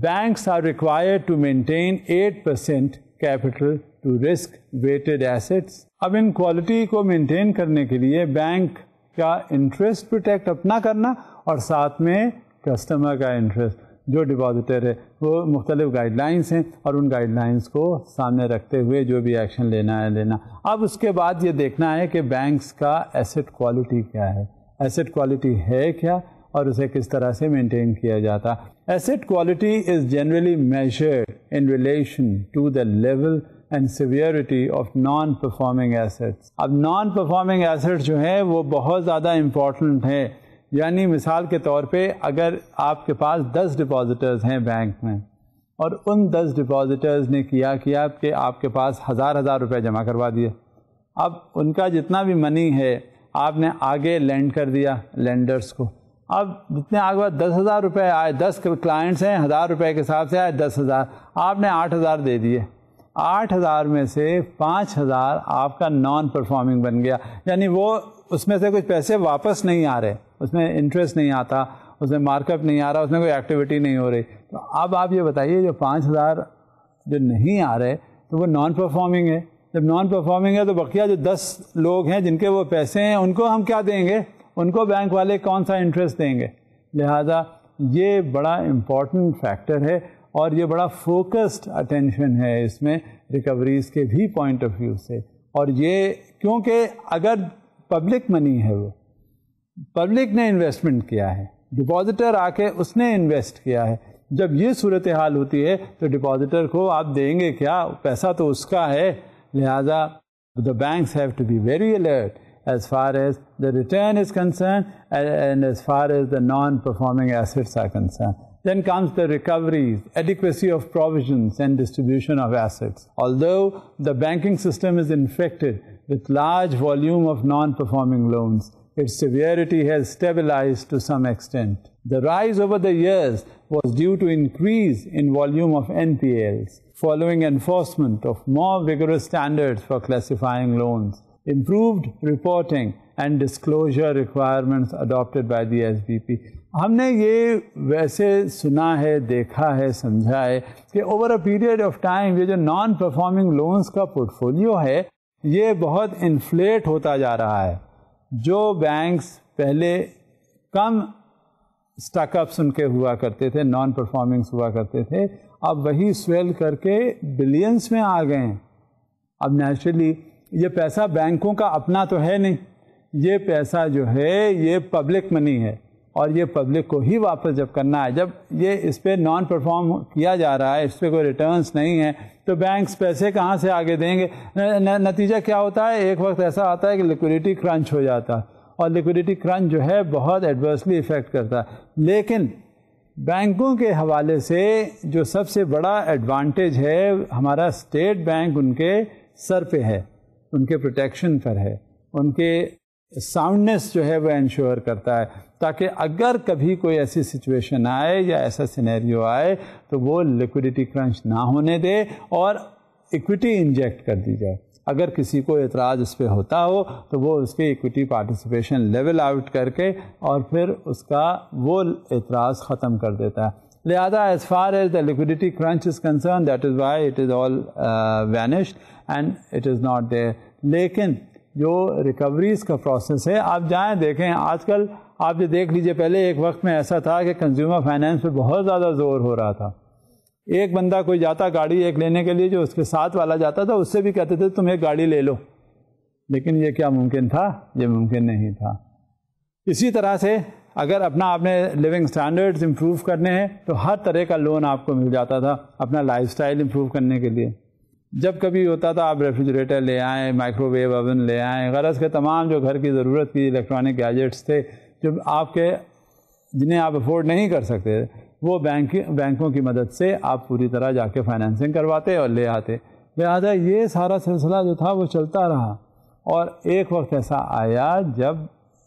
banks are required to maintain 8% capital to risk weighted assets. اب ان کوالٹی کو مینٹین کرنے کے لیے بینک کا انٹرسٹ پروٹیکٹ اپنا کرنا اور ساتھ میں کسٹمر کا انٹرسٹ, جو ڈپازیٹر ہے, وہ مختلف گائیڈ لائنس ہیں اور ان گائیڈ لائنس کو سامنے رکھتے ہوئے جو بھی ایکشن لینا ہے لینا. اب اس کے بعد یہ دیکھنا ہے کہ بینکس کا ایسٹ کوالٹی کیا ہے, ایسٹ کوالٹی ہے کیا اور اسے کس طرح سے مینٹین کیا جاتا. Asset quality is generally measured in relation to the level and severity of non performing assets. اب نان پرفارمنگ ایسٹس جو ہیں وہ بہت زیادہ امپورٹنٹ ہیں. یعنی مثال کے طور پہ اگر آپ کے پاس 10 ڈپازیٹرز ہیں بینک میں, اور ان 10 ڈپازیٹرز نے کیا کہ آپ کے پاس ہزار روپے جمع کروا دیے. اب ان کا جتنا بھی منی ہے آپ نے آگے لینڈ کر دیا لینڈرز کو. اب جتنے آگے بعد 10,000 روپے آئے, 10 کلائنٹس ہیں, 1,000 روپے کے حساب سے آئے 10,000, آپ نے 8,000 دے دیے. 8,000 میں سے 5,000 آپ کا نان پرفارمنگ بن گیا. یعنی وہ اس میں سے کچھ پیسے واپس نہیں آ رہے, اس میں انٹرسٹ نہیں آتا, اس میں مارک اپ نہیں آ رہا, اس میں کوئی ایکٹیویٹی نہیں ہو رہی. تو اب آپ یہ بتائیے جو 5,000 جو نہیں آ رہے تو وہ نان پرفارمنگ ہے. جب نان پرفارمنگ ہے تو بقیہ جو 10 لوگ ہیں جن کے وہ پیسے ہیں ان کو ہم کیا دیں گے, ان کو بینک والے کون سا انٹرسٹ دیں گے. لہذا یہ بڑا امپورٹنٹ فیکٹر ہے اور یہ بڑا فوکسڈ اٹینشن ہے اس میں ریکوریز کے بھی پوائنٹ آف ویو سے. اور یہ کیونکہ اگر پبلک منی ہے, وہ پبلک نے انویسٹمنٹ کیا ہے, ڈپازیٹر آ کے اس نے انویسٹ کیا ہے, جب یہ صورتحال ہوتی ہے تو ڈپازیٹر کو آپ دیں گے کیا, پیسہ تو اس کا ہے. لہذا the banks have to be very alert as far as the return is concerned and as far as the non-performing assets are concerned. Then comes the recoveries, adequacy of provisions and distribution of assets. Although the banking system is infected with large volume of non-performing loans, its severity has stabilized to some extent. The rise over the years was due to increase in volume of NPLs, following enforcement of more vigorous standards for classifying loans, improved reporting and disclosure requirements adopted by the SBP. ہم نے یہ ویسے سنا ہے, دیکھا ہے, سمجھا ہے کہ over a period of time یہ جو نان پرفارمنگ لونز کا پورٹ فولیو ہے یہ بہت انفلیٹ ہوتا جا رہا ہے. جو بینکس پہلے کم اسٹاک اپس ان کے ہوا کرتے تھے, نان پرفارمنگس ہوا کرتے تھے, اب وہی سویل کر کے بلینس میں آ گئے ہیں. اب نیچرلی یہ پیسہ بینکوں کا اپنا تو ہے نہیں, یہ پیسہ جو ہے یہ پبلک منی ہے اور یہ پبلک کو ہی واپس جب کرنا ہے. جب یہ اس پہ نان پرفارم کیا جا رہا ہے, اس پہ کوئی ریٹرنس نہیں ہے, تو بینکس پیسے کہاں سے آگے دیں گے. نتیجہ کیا ہوتا ہے, ایک وقت ایسا آتا ہے کہ لیکوڈیٹی کرنچ ہو جاتا ہے, اور لیکوڈیٹی کرنچ جو ہے بہت ایڈورسلی افیکٹ کرتا ہے. لیکن بینکوں کے حوالے سے جو سب سے بڑا ایڈوانٹیج ہے ہمارا اسٹیٹ بینک ان کے سر پہ ہے, ان کے پروٹیکشن پر ہے, ان کے ساؤنڈنیس جو ہے وہ انشور کرتا ہے, تاکہ اگر کبھی کوئی ایسی سچویشن آئے یا ایسا سینیریو آئے تو وہ لیکوڈیٹی کرنچ نہ ہونے دے اور ایکویٹی انجیکٹ کر دی جائے. اگر کسی کو اعتراض اس پہ ہوتا ہو تو وہ اس کے ایکوٹی پارٹیسپیشن لیول آؤٹ کر کے اور پھر اس کا وہ اعتراض ختم کر دیتا ہے. لہذا as far as the liquidity crunch is concerned, that is why it is all vanished and it is not there. لیکن جو ریکوریز کا پروسیس ہے, آپ جائیں دیکھیں, آج کل آپ یہ دیکھ لیجئے, پہلے ایک وقت میں ایسا تھا کہ کنزیومر فائنینس پہ بہت زیادہ زور ہو رہا تھا. ایک بندہ کوئی جاتا گاڑی ایک لینے کے لیے, جو اس کے ساتھ والا جاتا تھا اس سے بھی کہتے تھے تم ایک گاڑی لے لو, لیکن یہ کیا ممکن تھا؟ یہ ممکن نہیں تھا. اسی طرح سے اگر آپ نے لیونگ سٹینڈرڈز امپروو کرنے ہیں تو ہر طرح کا لون آپ کو مل جاتا تھا اپنا لائف سٹائل امپروو کرنے کے لیے. جب کبھی ہوتا تھا آپ ریفریجریٹر لے آئیں, مائکرو ویو اوون لے آئیں, غرض کے تمام جو گھر کی ضرورت کی الیکٹرانک گیجٹس تھے جو آپ کے جنہیں آپ افورڈ نہیں کر سکتے, وہ بینکوں کی مدد سے آپ پوری طرح جا کے فائنینسنگ کرواتے اور لے آتے. لہٰذا یہ سارا سلسلہ جو تھا وہ چلتا رہا, اور ایک وقت ایسا آیا جب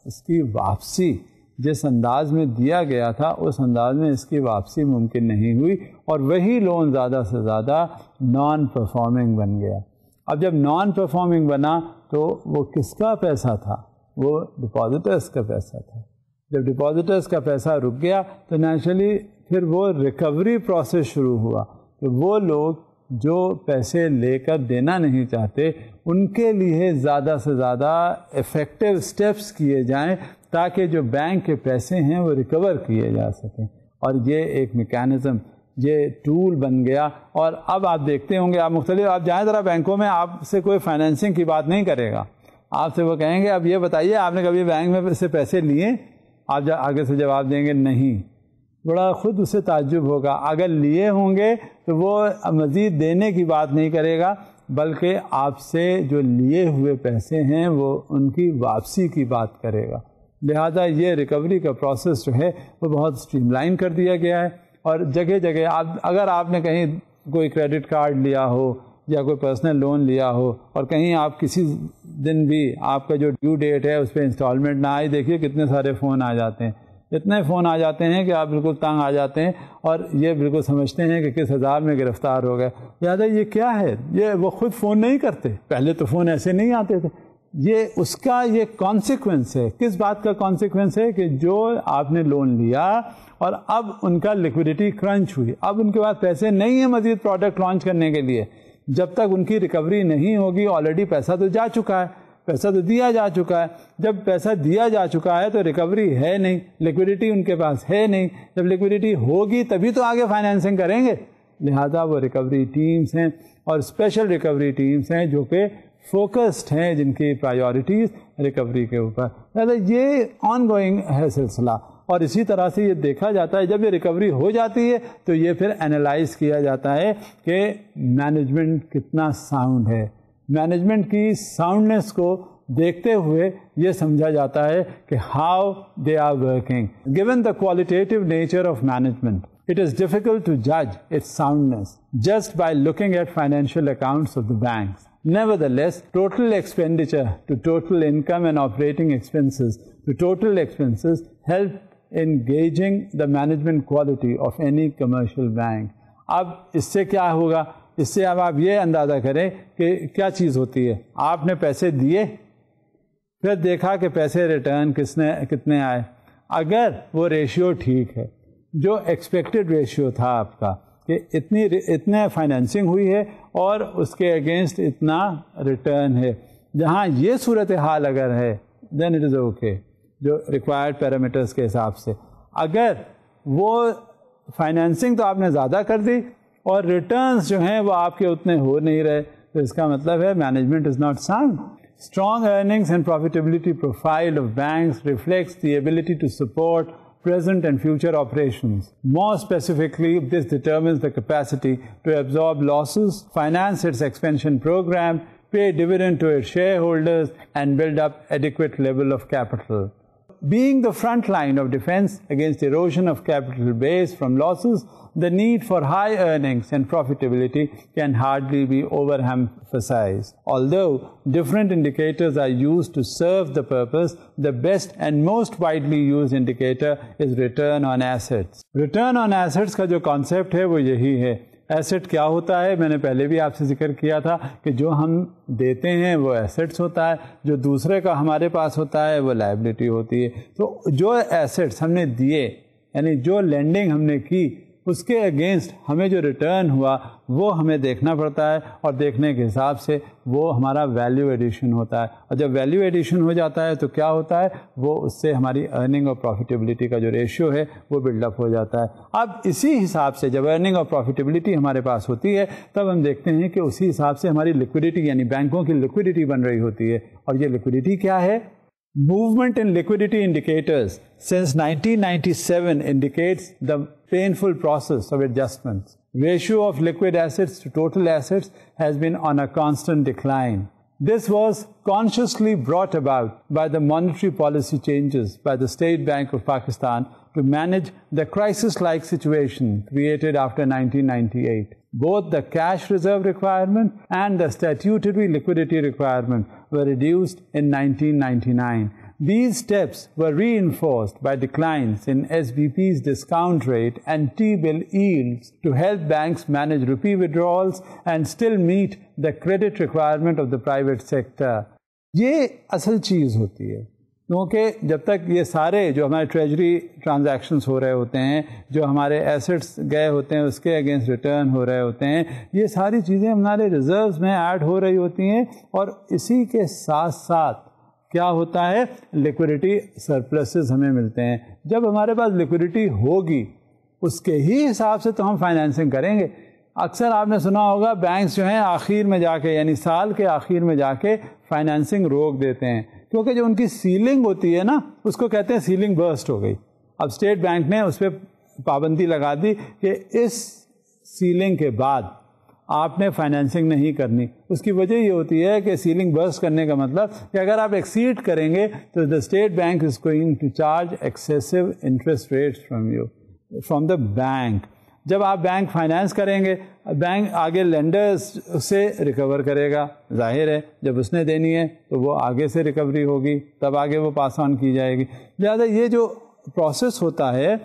اس کی واپسی جس انداز میں دیا گیا تھا اس انداز میں اس کی واپسی ممکن نہیں ہوئی, اور وہی لون زیادہ سے زیادہ نان پرفارمنگ بن گیا. اب جب نان پرفارمنگ بنا تو وہ کس کا پیسہ تھا؟ وہ ڈپازٹرس کا پیسہ تھا. جب ڈپازٹرس کا پیسہ رک گیا تو نیچرلی پھر وہ ریکوری پروسیس شروع ہوا کہ وہ لوگ جو پیسے لے کر دینا نہیں چاہتے ان کے لیے زیادہ سے زیادہ افیکٹو اسٹیپس کیے جائیں تاکہ جو بینک کے پیسے ہیں وہ ریکور کیے جا سکیں. اور یہ ایک میکینزم, یہ ٹول بن گیا. اور اب آپ دیکھتے ہوں گے, آپ جائیں ذرا بینکوں میں, آپ سے کوئی فائنینسنگ کی بات نہیں کرے گا, آپ سے وہ کہیں گے اب یہ بتائیے آپ نے کبھی بینک میں سے پیسے لیے؟ آپ آگے سے جواب دیں گے نہیں. بڑا خود اسے تعجب ہوگا. اگر لیے ہوں گے تو وہ مزید دینے کی بات نہیں کرے گا, بلکہ آپ سے جو لیے ہوئے پیسے ہیں وہ ان کی واپسی کی بات کرے گا. لہذا یہ ریکوری کا پروسیس جو ہے وہ بہت اسٹریم لائن کر دیا گیا ہے. اور جگہ جگہ اگر آپ نے کہیں کوئی کریڈٹ کارڈ لیا ہو یا کوئی پرسنل لون لیا ہو اور کہیں آپ کسی دن بھی آپ کا جو ڈیو ڈیٹ ہے اس پہ انسٹالمنٹ نہ آئی, دیکھیے کتنے سارے فون آ جاتے ہیں. اتنے فون آ جاتے ہیں کہ آپ بالکل تنگ آ جاتے ہیں اور یہ بالکل سمجھتے ہیں کہ کس ہزار میں گرفتار ہو گئے. لہٰذا یہ کیا ہے؟ یہ وہ خود فون نہیں کرتے, پہلے تو فون ایسے نہیں آتے تھے. یہ اس کا یہ کانسیکوینس ہے. کس بات کا کانسیکوینس ہے؟ کہ جو آپ نے لون لیا اور اب ان کا لیکوڈیٹی کرنچ ہوئی, اب ان کے پاس پیسے نہیں ہیں مزید پروڈکٹ لانچ کرنے کے لیے. جب تک ان کی ریکوری نہیں ہوگی, آلریڈی پیسہ تو جا چکا ہے, پیسہ تو دیا جا چکا ہے. جب پیسہ دیا جا چکا ہے تو ریکوری ہے نہیں, لیکوڈیٹی ان کے پاس ہے نہیں. جب لیکوڈیٹی ہوگی تبھی تو آگے فائنینسنگ کریں گے. لہذا وہ ریکوری ٹیمز ہیں اور اسپیشل ریکوری ٹیمز ہیں جو کہ فوکسڈ ہیں, جن کی پرائیورٹیز ریکوری کے اوپر. لہذا یہ آن گوئنگ ہے سلسلہ. اور اسی طرح سے یہ دیکھا جاتا ہے جب یہ ریکوری ہو جاتی ہے تو یہ پھر انالائز کیا جاتا ہے کہ مینجمنٹ کتنا ساؤنڈ ہے. مینجمنٹ کی ساؤنڈنیس کو دیکھتے ہوئے یہ سمجھا جاتا ہے کہ how they are working. Given the qualitative nature of management, it is difficult to judge its soundness just by looking at financial accounts of the banks. Nevertheless, total expenditure to total income and operating expenses to total expenses help in gauging the management quality of any commercial bank. اب اس سے کیا ہوگا؟ اس سے اب آپ یہ اندازہ کریں کہ کیا چیز ہوتی ہے. آپ نے پیسے دیے, پھر دیکھا کہ پیسے ریٹرن کتنے آئے. اگر وہ ریشیو ٹھیک ہے, جو ایکسپیکٹڈ ریشیو تھا آپ کا کہ اتنے فائنینسنگ ہوئی ہے اور اس کے اگینسٹ اتنا ریٹرن ہے, جہاں یہ صورتحال اگر ہے دین اٹ از اوکے, جو ریکوائرڈ پیرامیٹرز کے حساب سے. اگر وہ فائنینسنگ تو آپ نے زیادہ کر دی اور ریٹرنز جو ہیں وہ آپ کے اتنے ہو نہیں رہے, تو اس کا مطلب ہے management is not sound. Strong earnings and profitability profile of banks reflects the ability to support present and future operations. More specifically, this determines the capacity to absorb losses, finance its expansion program, pay dividend to its shareholders, and build up adequate level of capital. Being the front line of defense against erosion of capital base from losses, the need for high earnings and profitability can hardly be overemphasized. Although different indicators are used to serve the purpose, the best and most widely used indicator is return on assets. Return on assets کا جو concept ہے وہ یہی ہے asset کیا ہوتا ہے؟ میں نے پہلے بھی آپ سے ذکر کیا تھا کہ جو ہم دیتے ہیں وہ ایسٹس ہوتا ہے, جو دوسرے کا ہمارے پاس ہوتا ہے وہ لائبلٹی ہوتی ہے. تو جو ایسٹس ہم نے دیے, یعنی جو لینڈنگ ہم نے کی, اس کے اگینسٹ ہمیں جو ریٹرن ہوا وہ ہمیں دیکھنا پڑتا ہے, اور دیکھنے کے حساب سے وہ ہمارا ویلیو ایڈیشن ہوتا ہے. اور جب ویلیو ایڈیشن ہو جاتا ہے تو کیا ہوتا ہے, وہ اس سے ہماری ارننگ اور پروفیٹیبلٹی کا جو ریشیو ہے وہ بلڈ اپ ہو جاتا ہے. اب اسی حساب سے جب ارننگ اور پروفیٹیبلٹی ہمارے پاس ہوتی ہے تب ہم دیکھتے ہیں کہ اسی حساب سے ہماری لیکوڈیٹی, یعنی بینکوں کی لیکوڈیٹی بن رہی ہوتی ہے. اور یہ لیکوڈیٹی کیا ہے؟ Movement in liquidity indicators since 1997 indicates the painful process of adjustments. Ratio of liquid assets to total assets has been on a constant decline. This was consciously brought about by the monetary policy changes by the State Bank of Pakistan to manage the crisis-like situation created after 1998. Both the cash reserve requirement and the statutory liquidity requirement were reduced in 1999. These steps were reinforced by declines in SBP's discount rate and T-bill yields to help banks manage rupee withdrawals and still meet the credit requirement of the private sector. یہ اصل چیز ہوتی ہے, کیونکہ جب تک یہ سارے جو ہمارے ٹریجری ٹرانزیکشنز ہو رہے ہوتے ہیں, جو ہمارے ایسٹس گئے ہوتے ہیں اس کے اگینسٹ ریٹرن ہو رہے ہوتے ہیں, یہ ساری چیزیں ہمارے ریزروز میں ایڈ ہو رہی ہوتی ہیں. اور اسی کے ساتھ ساتھ کیا ہوتا ہے, لیکوڈیٹی سرپلسز ہمیں ملتے ہیں. جب ہمارے پاس لیکوڈیٹی ہوگی اس کے ہی حساب سے تو ہم فائنینسنگ کریں گے. اکثر آپ نے سنا ہوگا بینکس جو ہیں آخر میں جا کے, یعنی سال کے آخر میں جا کے فائنینسنگ روک دیتے ہیں, کیونکہ جو ان کی سیلنگ ہوتی ہے نا اس کو کہتے ہیں سیلنگ برسٹ ہو گئی. اب اسٹیٹ بینک نے اس پہ پابندی لگا دی کہ اس سیلنگ کے بعد آپ نے فائنینسنگ نہیں کرنی. اس کی وجہ یہ ہوتی ہے کہ سیلنگ برسٹ کرنے کا مطلب کہ اگر آپ ایکسیڈ کریں گے تو the State Bank is going to charge excessive interest rates from the bank. جب آپ بینک فائنینس کریں گے, بینک آگے لینڈرز سے ریکور کرے گا, ظاہر ہے جب اس نے دینی ہے تو وہ آگے سے ریکوری ہوگی, تب آگے وہ پاس آن کی جائے گی. لہٰذا یہ جو پروسیس ہوتا ہے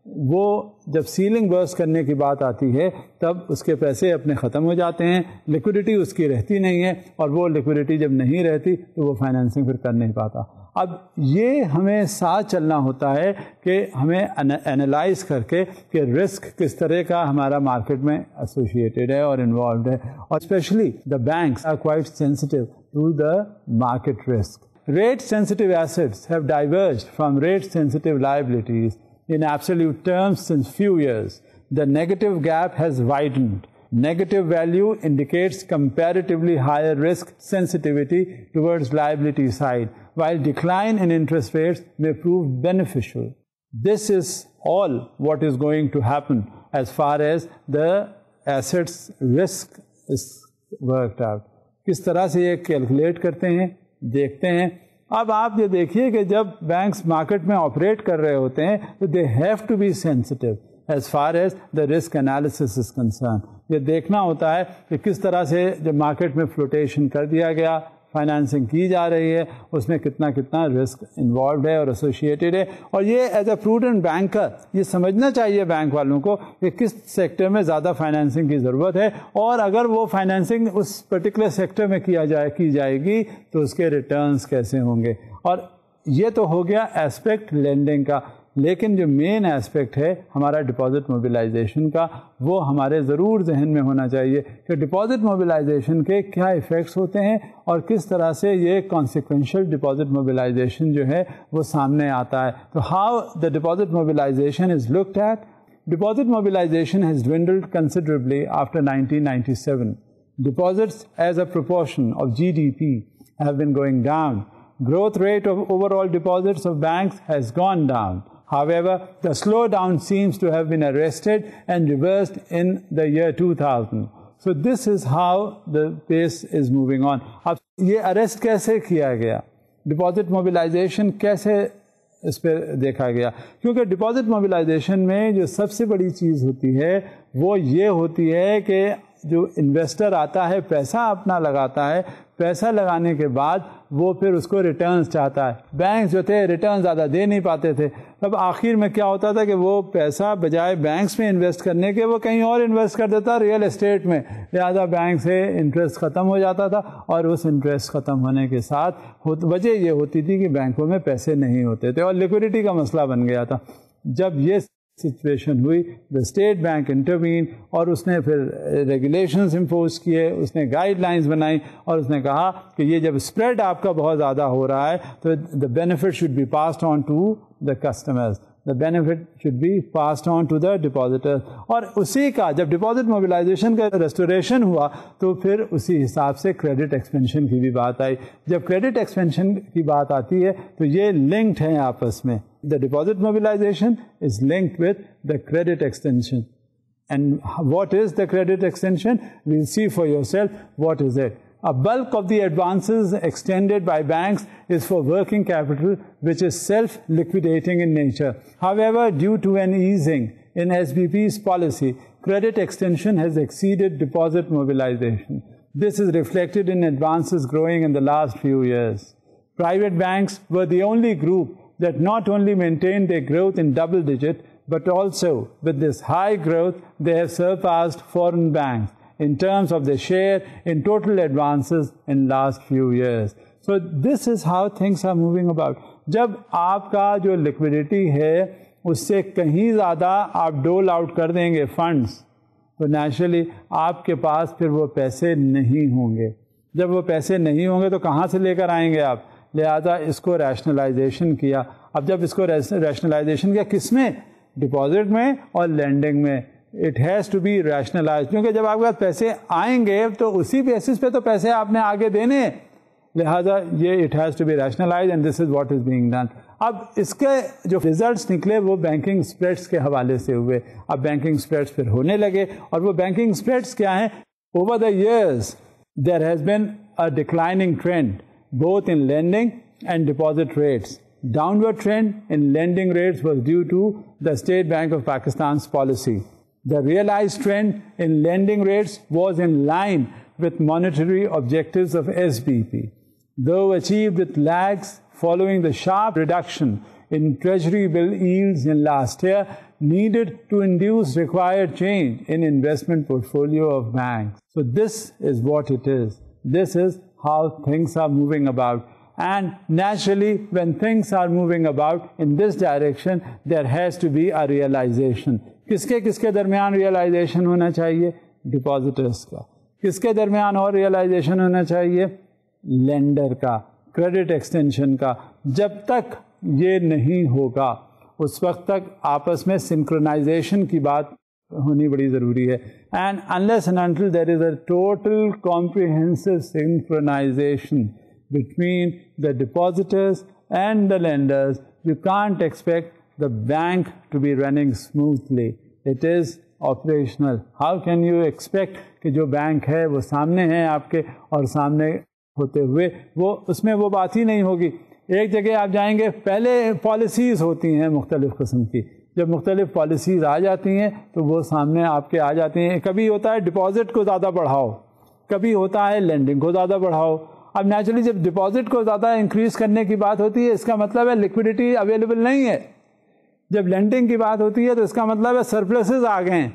وہ جب سیلنگ برس کرنے کی بات آتی ہے تب اس کے پیسے اپنے ختم ہو جاتے ہیں, لیکوڈیٹی اس کی رہتی نہیں ہے, اور وہ لیکوڈیٹی جب نہیں رہتی تو وہ فائنینسنگ پھر کر نہیں پاتا. اب یہ ہمیں ساتھ چلنا ہوتا ہے کہ ہمیں انالائز کر کے کہ رسک کس طرح کا ہمارا مارکیٹ میں ایسوسیٹیڈ ہے اور انوالوڈ ہے, اور specially the banks are quite sensitive to the market risk. Rate sensitive assets have diverged from rate sensitive liabilities in absolute terms since few years. The negative gap has widened. Negative value indicates comparatively higher risk sensitivity towards liability side, while decline in interest rates may prove beneficial. This is all what is going to happen as far as the assets risk is worked out. کس طرح سے یہ calculate کرتے ہیں دیکھتے ہیں. اب آپ یہ دیکھیے کہ جب بینکس مارکیٹ میں آپریٹ کر رہے ہوتے ہیں تو they have to be sensitive as far as the risk analysis is concern. یہ دیکھنا ہوتا ہے کہ کس طرح سے جب مارکیٹ میں فلوٹیشن کر دیا گیا, فائنانسنگ کی جا رہی ہے, اس میں کتنا رسک انوالوڈ ہے اور ایسوسیٹیڈ ہے. اور یہ ایز اے پروڈنٹ بینکر یہ سمجھنا چاہیے بینک والوں کو کہ کس سیکٹر میں زیادہ فائنانسنگ کی ضرورت ہے, اور اگر وہ فائنانسنگ اس پرٹیکولر سیکٹر میں کی جائے گی تو اس کے ریٹرنز کیسے ہوں گے. اور یہ تو ہو گیا ایسپیکٹ لینڈنگ کا, لیکن جو مین ایسپیکٹ ہے ہمارا ڈپازٹ موبلائزیشن کا, وہ ہمارے ضرور ذہن میں ہونا چاہیے کہ ڈپازٹ موبلائزیشن کے کیا ایفیکٹس ہوتے ہیں اور کس طرح سے یہ کانسیکوینشل ڈپازٹ موبلائزیشن جو ہے وہ سامنے آتا ہے. تو how the deposit mobilization is looked at. Deposit mobilization has dwindled considerably after 1997. Deposits as a proportion of GDP have been going down. Growth rate of overall deposits of banks has gone down. However, the slowdown seems to have been arrested and reversed in the year 2000. So this is how the pace is moving on. اب یہ arrest کیسے کیا گیا, deposit mobilisation کیسے اس پہ دیکھا گیا؟ کیونکہ ڈپازٹ موبلائزیشن میں جو سب سے بڑی چیز ہوتی ہے وہ یہ ہوتی ہے کہ جو انویسٹر آتا ہے پیسہ اپنا لگاتا ہے, پیسہ لگانے کے بعد وہ پھر اس کو ریٹرنز چاہتا ہے. بینکس جو تھے ریٹرن زیادہ دے نہیں پاتے تھے. تب آخر میں کیا ہوتا تھا کہ وہ پیسہ بجائے بینکس میں انویسٹ کرنے کے وہ کہیں اور انویسٹ کر دیتا ریئل اسٹیٹ میں. لہٰذا بینک سے انٹرسٹ ختم ہو جاتا تھا, اور اس انٹرسٹ ختم ہونے کے ساتھ وجہ یہ ہوتی تھی کہ بینکوں میں پیسے نہیں ہوتے تھے اور لیکوڈیٹی کا مسئلہ بن گیا تھا. جب یہ سچویشن ہوئی, دا اسٹیٹ بینک انٹروین, اور اس نے پھر ریگولیشنز امپوز کیے, اس نے گائیڈ لائنز بنائی, اور اس نے کہا کہ یہ جب اسپریڈ آپ کا بہت زیادہ ہو رہا ہے تو the benefit should be passed on to the customers, the benefit should be passed on to the depositor. اور اسی کا جب ڈپازٹ موبلائزیشن کا ریسٹوریشن ہوا تو پھر اسی حساب سے کریڈٹ ایکسپینشن کی بھی بات آئی. جب کریڈٹ ایکسپینشن کی بات آتی ہے تو یہ لنکڈ ہیں آپس میں. The deposit mobilization is linked with the credit extension. And what is the credit extension? We'll see for yourself what is it. A bulk of the advances extended by banks is for working capital, which is self-liquidating in nature. However, due to an easing in SBP's policy, credit extension has exceeded deposit mobilization. This is reflected in advances growing in the last few years. Private banks were the only group that not only maintained their growth in double digit, but also with this high growth, they have surpassed foreign banks in terms of their share in total advances in last few years. So this is how things are moving about. جب آپ کا جو liquidity ہے اس سے کہیں زیادہ آپ ڈول آؤٹ کر دیں گے فنڈس, تو نیچرلی آپ کے پاس پھر وہ پیسے نہیں ہوں گے. جب وہ پیسے نہیں ہوں گے تو کہاں سے لے کر آئیں گے آپ؟ لہذا اس کو ریشنلائزیشن کیا. اب جب اس کو ریشنلائزیشن کیا, کس میں؟ ڈپازٹ میں اور لینڈنگ میں. It has to be rationalize, کیونکہ جب آپ کے پاس پیسے آئیں گے تو اسی بیسس پہ تو پیسے آپ نے آگے دینے. لہذا یہ it has to be rationalize and this is what is being done. اب اس کے جو ریزلٹس نکلے وہ بینکنگ اسپریڈس کے حوالے سے ہوئے. اب بینکنگ اسپریڈس پھر ہونے لگے, اور وہ بینکنگ اسپریڈس کیا ہیں؟ Over the years there has been a declining trend both in lending and deposit rates. Downward trend in lending rates was due to the State Bank of Pakistan's policy. The realized trend in lending rates was in line with monetary objectives of SBP, though achieved with lags following the sharp reduction in treasury bill yields in last year needed to induce required change in investment portfolio of banks. So this is what it is. This is how things are moving about. And naturally, when things are moving about in this direction, there has to be a realization. کس کے درمیان realization ہونا چاہیے؟ ڈپازٹرس کا. کس کے درمیان اور ریئلائزیشن ہونا چاہیے؟ لینڈر کا, کریڈٹ ایکسٹینشن کا. جب تک یہ نہیں ہوگا اس وقت تک آپس میں سنکرونائزیشن کی بات ہونی بڑی ضروری ہے. And unless and until there is a total comprehensive synchronization between the depositors and the lenders, you can't expect the bank to be running smoothly. It is operational. How can you expect کہ جو bank ہے وہ سامنے ہیں آپ کے, اور سامنے ہوتے ہوئے وہ اس میں وہ بات ہی نہیں ہوگی. ایک جگہ آپ جائیں گے, پہلے پالیسیز ہوتی ہیں مختلف قسم کی. جب مختلف پالیسیز آ جاتی ہیں تو وہ سامنے آپ کے آ جاتی ہیں. کبھی ہوتا ہے ڈپازٹ کو زیادہ بڑھاؤ, کبھی ہوتا ہے لینڈنگ کو زیادہ بڑھاؤ. اب نیچرلی جب ڈپازٹ کو زیادہ انکریز کرنے کی بات ہوتی ہے اس کا مطلب ہے لیکوڈیٹی اویلیبل نہیں ہے. جب لینڈنگ کی بات ہوتی ہے تو اس کا مطلب ہے سرپلسز آ گئے ہیں,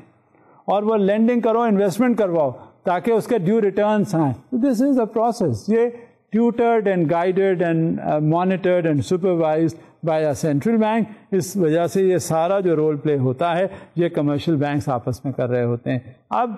اور وہ لینڈنگ کرو, انویسٹمنٹ کرواؤ تاکہ اس کے ڈیو ریٹرنس آئیں. دس از اے پروسیس. یہ tutored and guided and monitored and supervised by a central bank. اس وجہ سے یہ سارا جو رول پلے ہوتا ہے یہ کمرشل بینکس آپس میں کر رہے ہوتے ہیں. اب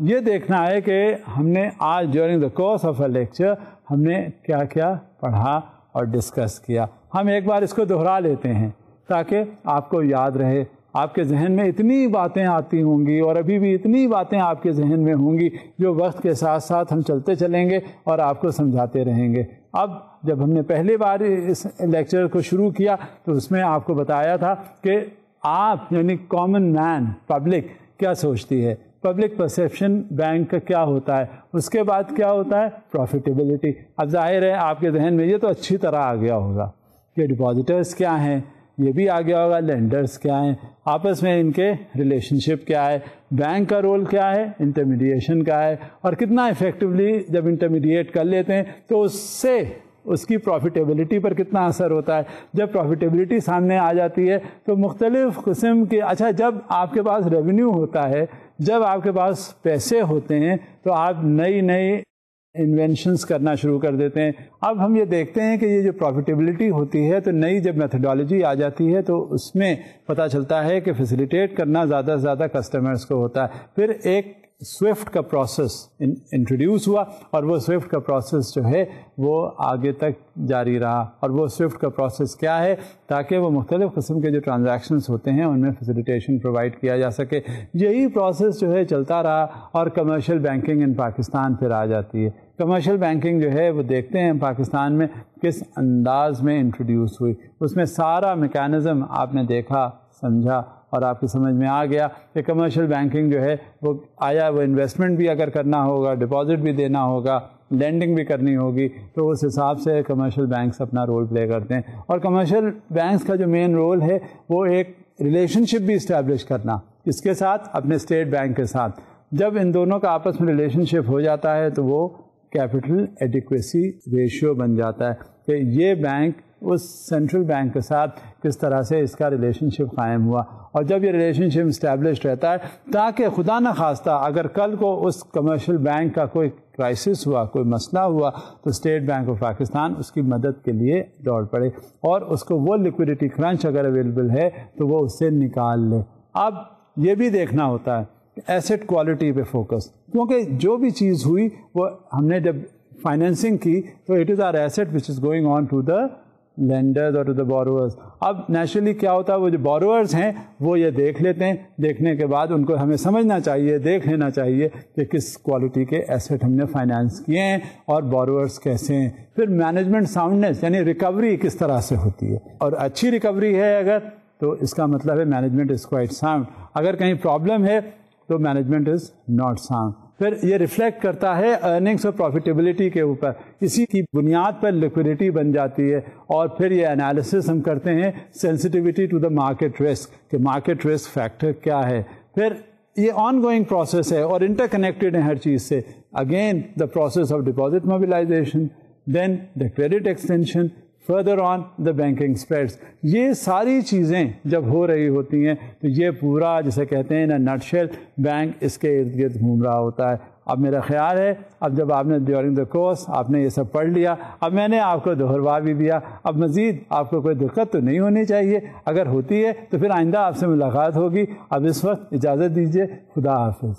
یہ دیکھنا ہے کہ ہم نے آج during the course of a lecture ہم نے کیا کیا پڑھا اور ڈسکس کیا. ہم ایک بار اس کو دہرا لیتے ہیں تاکہ آپ کو یاد رہے. آپ کے ذہن میں اتنی باتیں آتی ہوں گی اور ابھی بھی اتنی باتیں آپ کے ذہن میں ہوں گی جو وقت کے ساتھ ساتھ ہم چلتے چلیں گے اور آپ کو سمجھاتے رہیں گے. اب جب ہم نے پہلی بار اس لیکچر کو شروع کیا تو اس میں آپ کو بتایا تھا کہ آپ یعنی کامن مین, پبلک کیا سوچتی ہے, پبلک پرسیپشن بینک کا کیا ہوتا ہے, اس کے بعد کیا ہوتا ہے پروفیٹیبلٹی. اب ظاہر ہے آپ کے ذہن میں یہ تو اچھی طرح آ گیا ہوگا کہ ڈپازیٹرس کیا ہیں, یہ بھی آ گیا ہوگا لینڈرز کیا ہیں, آپس میں ان کے ریلیشن شپ کیا ہے, بینک کا رول کیا ہے, انٹرمیڈیشن کا ہے, اور کتنا افیکٹولی جب انٹرمیڈیٹ کر لیتے ہیں تو اس سے اس کی پروفیٹیبلٹی پر کتنا اثر ہوتا ہے. جب پروفیٹیبلٹی سامنے آ جاتی ہے تو مختلف قسم کے جب آپ کے پاس ریونیو ہوتا ہے, جب آپ کے پاس پیسے ہوتے ہیں تو آپ نئی انوینشنس کرنا شروع کر دیتے ہیں. اب ہم یہ دیکھتے ہیں کہ یہ جو پروفیٹیبلٹی ہوتی ہے تو نئی جب میتھڈالوجی آ جاتی ہے تو اس میں پتہ چلتا ہے کہ فیسیلیٹیٹ کرنا زیادہ سے زیادہ کسٹمرز کو ہوتا ہے. پھر ایک سوئفٹ کا پروسیس انٹروڈیوس ہوا اور وہ سوئفٹ کا پروسیس جو ہے وہ آگے تک جاری رہا. اور وہ سوئفٹ کا پروسیس کیا ہے؟ تاکہ وہ مختلف قسم کے جو ٹرانزیکشنز ہوتے ہیں ان میں فیسیلیٹیشن پرووائڈ کیا جا سکے. یہی پروسیس جو ہے چلتا رہا اور کمرشل بینکنگ ان پاکستان پھر آ جاتی ہے. کمرشل بینکنگ جو ہے وہ دیکھتے ہیں پاکستان میں کس انداز میں انٹروڈیوس ہوئی. اس میں سارا میکانزم آپ نے دیکھا, سمجھا اور آپ کی سمجھ میں آ گیا کہ کمرشل بینکنگ جو ہے وہ وہ انویسٹمنٹ بھی اگر کرنا ہوگا, ڈپازٹ بھی دینا ہوگا, لینڈنگ بھی کرنی ہوگی, تو اس حساب سے کمرشل بینکس اپنا رول پلے کرتے ہیں. اور کمرشل بینکس کا جو مین رول ہے وہ ایک ریلیشن شپ بھی اسٹیبلش کرنا, اس کے ساتھ اپنے اسٹیٹ بینک کے ساتھ. جب ان دونوں کا آپس میں ریلیشن شپ ہو جاتا ہے تو وہ کیپٹل ایڈیکویسی ریشیو بن جاتا ہے کہ یہ بینک اس سینٹرل بینک کے ساتھ کس طرح سے اس کا ریلیشن شپ قائم ہوا. اور جب یہ ریلیشن شپ اسٹیبلشڈ رہتا ہے تاکہ خدا نہ خواستہ اگر کل کو اس کمرشل بینک کا کوئی کرائسس ہوا, کوئی مسئلہ ہوا, تو اسٹیٹ بینک آف پاکستان اس کی مدد کے لیے دوڑ پڑے اور اس کو وہ لیکوڈیٹی کرنچ اگر اویلیبل ہے تو وہ اس سے نکال لے. اب یہ بھی دیکھنا ہوتا ہے ایسٹ کوالٹی پہ فوکس, کیونکہ جو بھی چیز ہوئی وہ ہم نے جب فائنینسنگ کی تو اٹ از آر ایسٹ which is going on to the lenders اور ٹو دا بوروورز. اب نیچرلی کیا ہوتا ہے, وہ جو بوروورز ہیں وہ یہ دیکھ لیتے ہیں, دیکھنے کے بعد ان کو ہمیں سمجھنا چاہیے, دیکھ لینا چاہیے کہ کس کوالٹی کے ایسٹ ہم نے فائنانس کیے ہیں اور بوروورز کیسے ہیں. پھر مینجمنٹ ساؤنڈنیس یعنی ریکوری کس طرح سے ہوتی ہے, اور اچھی ریکوری ہے اگر تو اس کا مطلب ہے مینجمنٹ از کوائٹ ساؤنڈ. اگر کہیں پرابلم ہے تو مینجمنٹ از ناٹ ساؤنڈ. پھر یہ ریفلیکٹ کرتا ہے ارننگس اور پروفیٹیبلٹی کے اوپر, اسی کی بنیاد پر لیکوڈیٹی بن جاتی ہے. اور پھر یہ انالیسس ہم کرتے ہیں sensitivity to the market risk کہ مارکیٹ رسک فیکٹر کیا ہے. پھر یہ آن گوئنگ پروسیس ہے اور انٹر کنیکٹڈ ہے ہر چیز سے. Again the process of deposit mobilization, then the credit extension, further on the banking spreads. یہ ساری چیزیں جب ہو رہی ہوتی ہیں تو یہ پورا جسے کہتے ہیں نا نٹ شیل بینک اس کے ارد گرد گھوم رہا ہوتا ہے. اب میرا خیال ہے اب جب آپ نے ڈیورنگ دا کورس آپ نے یہ سب پڑھ لیا, اب میں نے آپ کو دہروا بھی دیا, اب مزید آپ کو کوئی دقت تو نہیں ہونی چاہیے. اگر ہوتی ہے تو پھر آئندہ آپ سے ملاقات ہوگی. اب اس وقت اجازت دیجیے, خدا حافظ.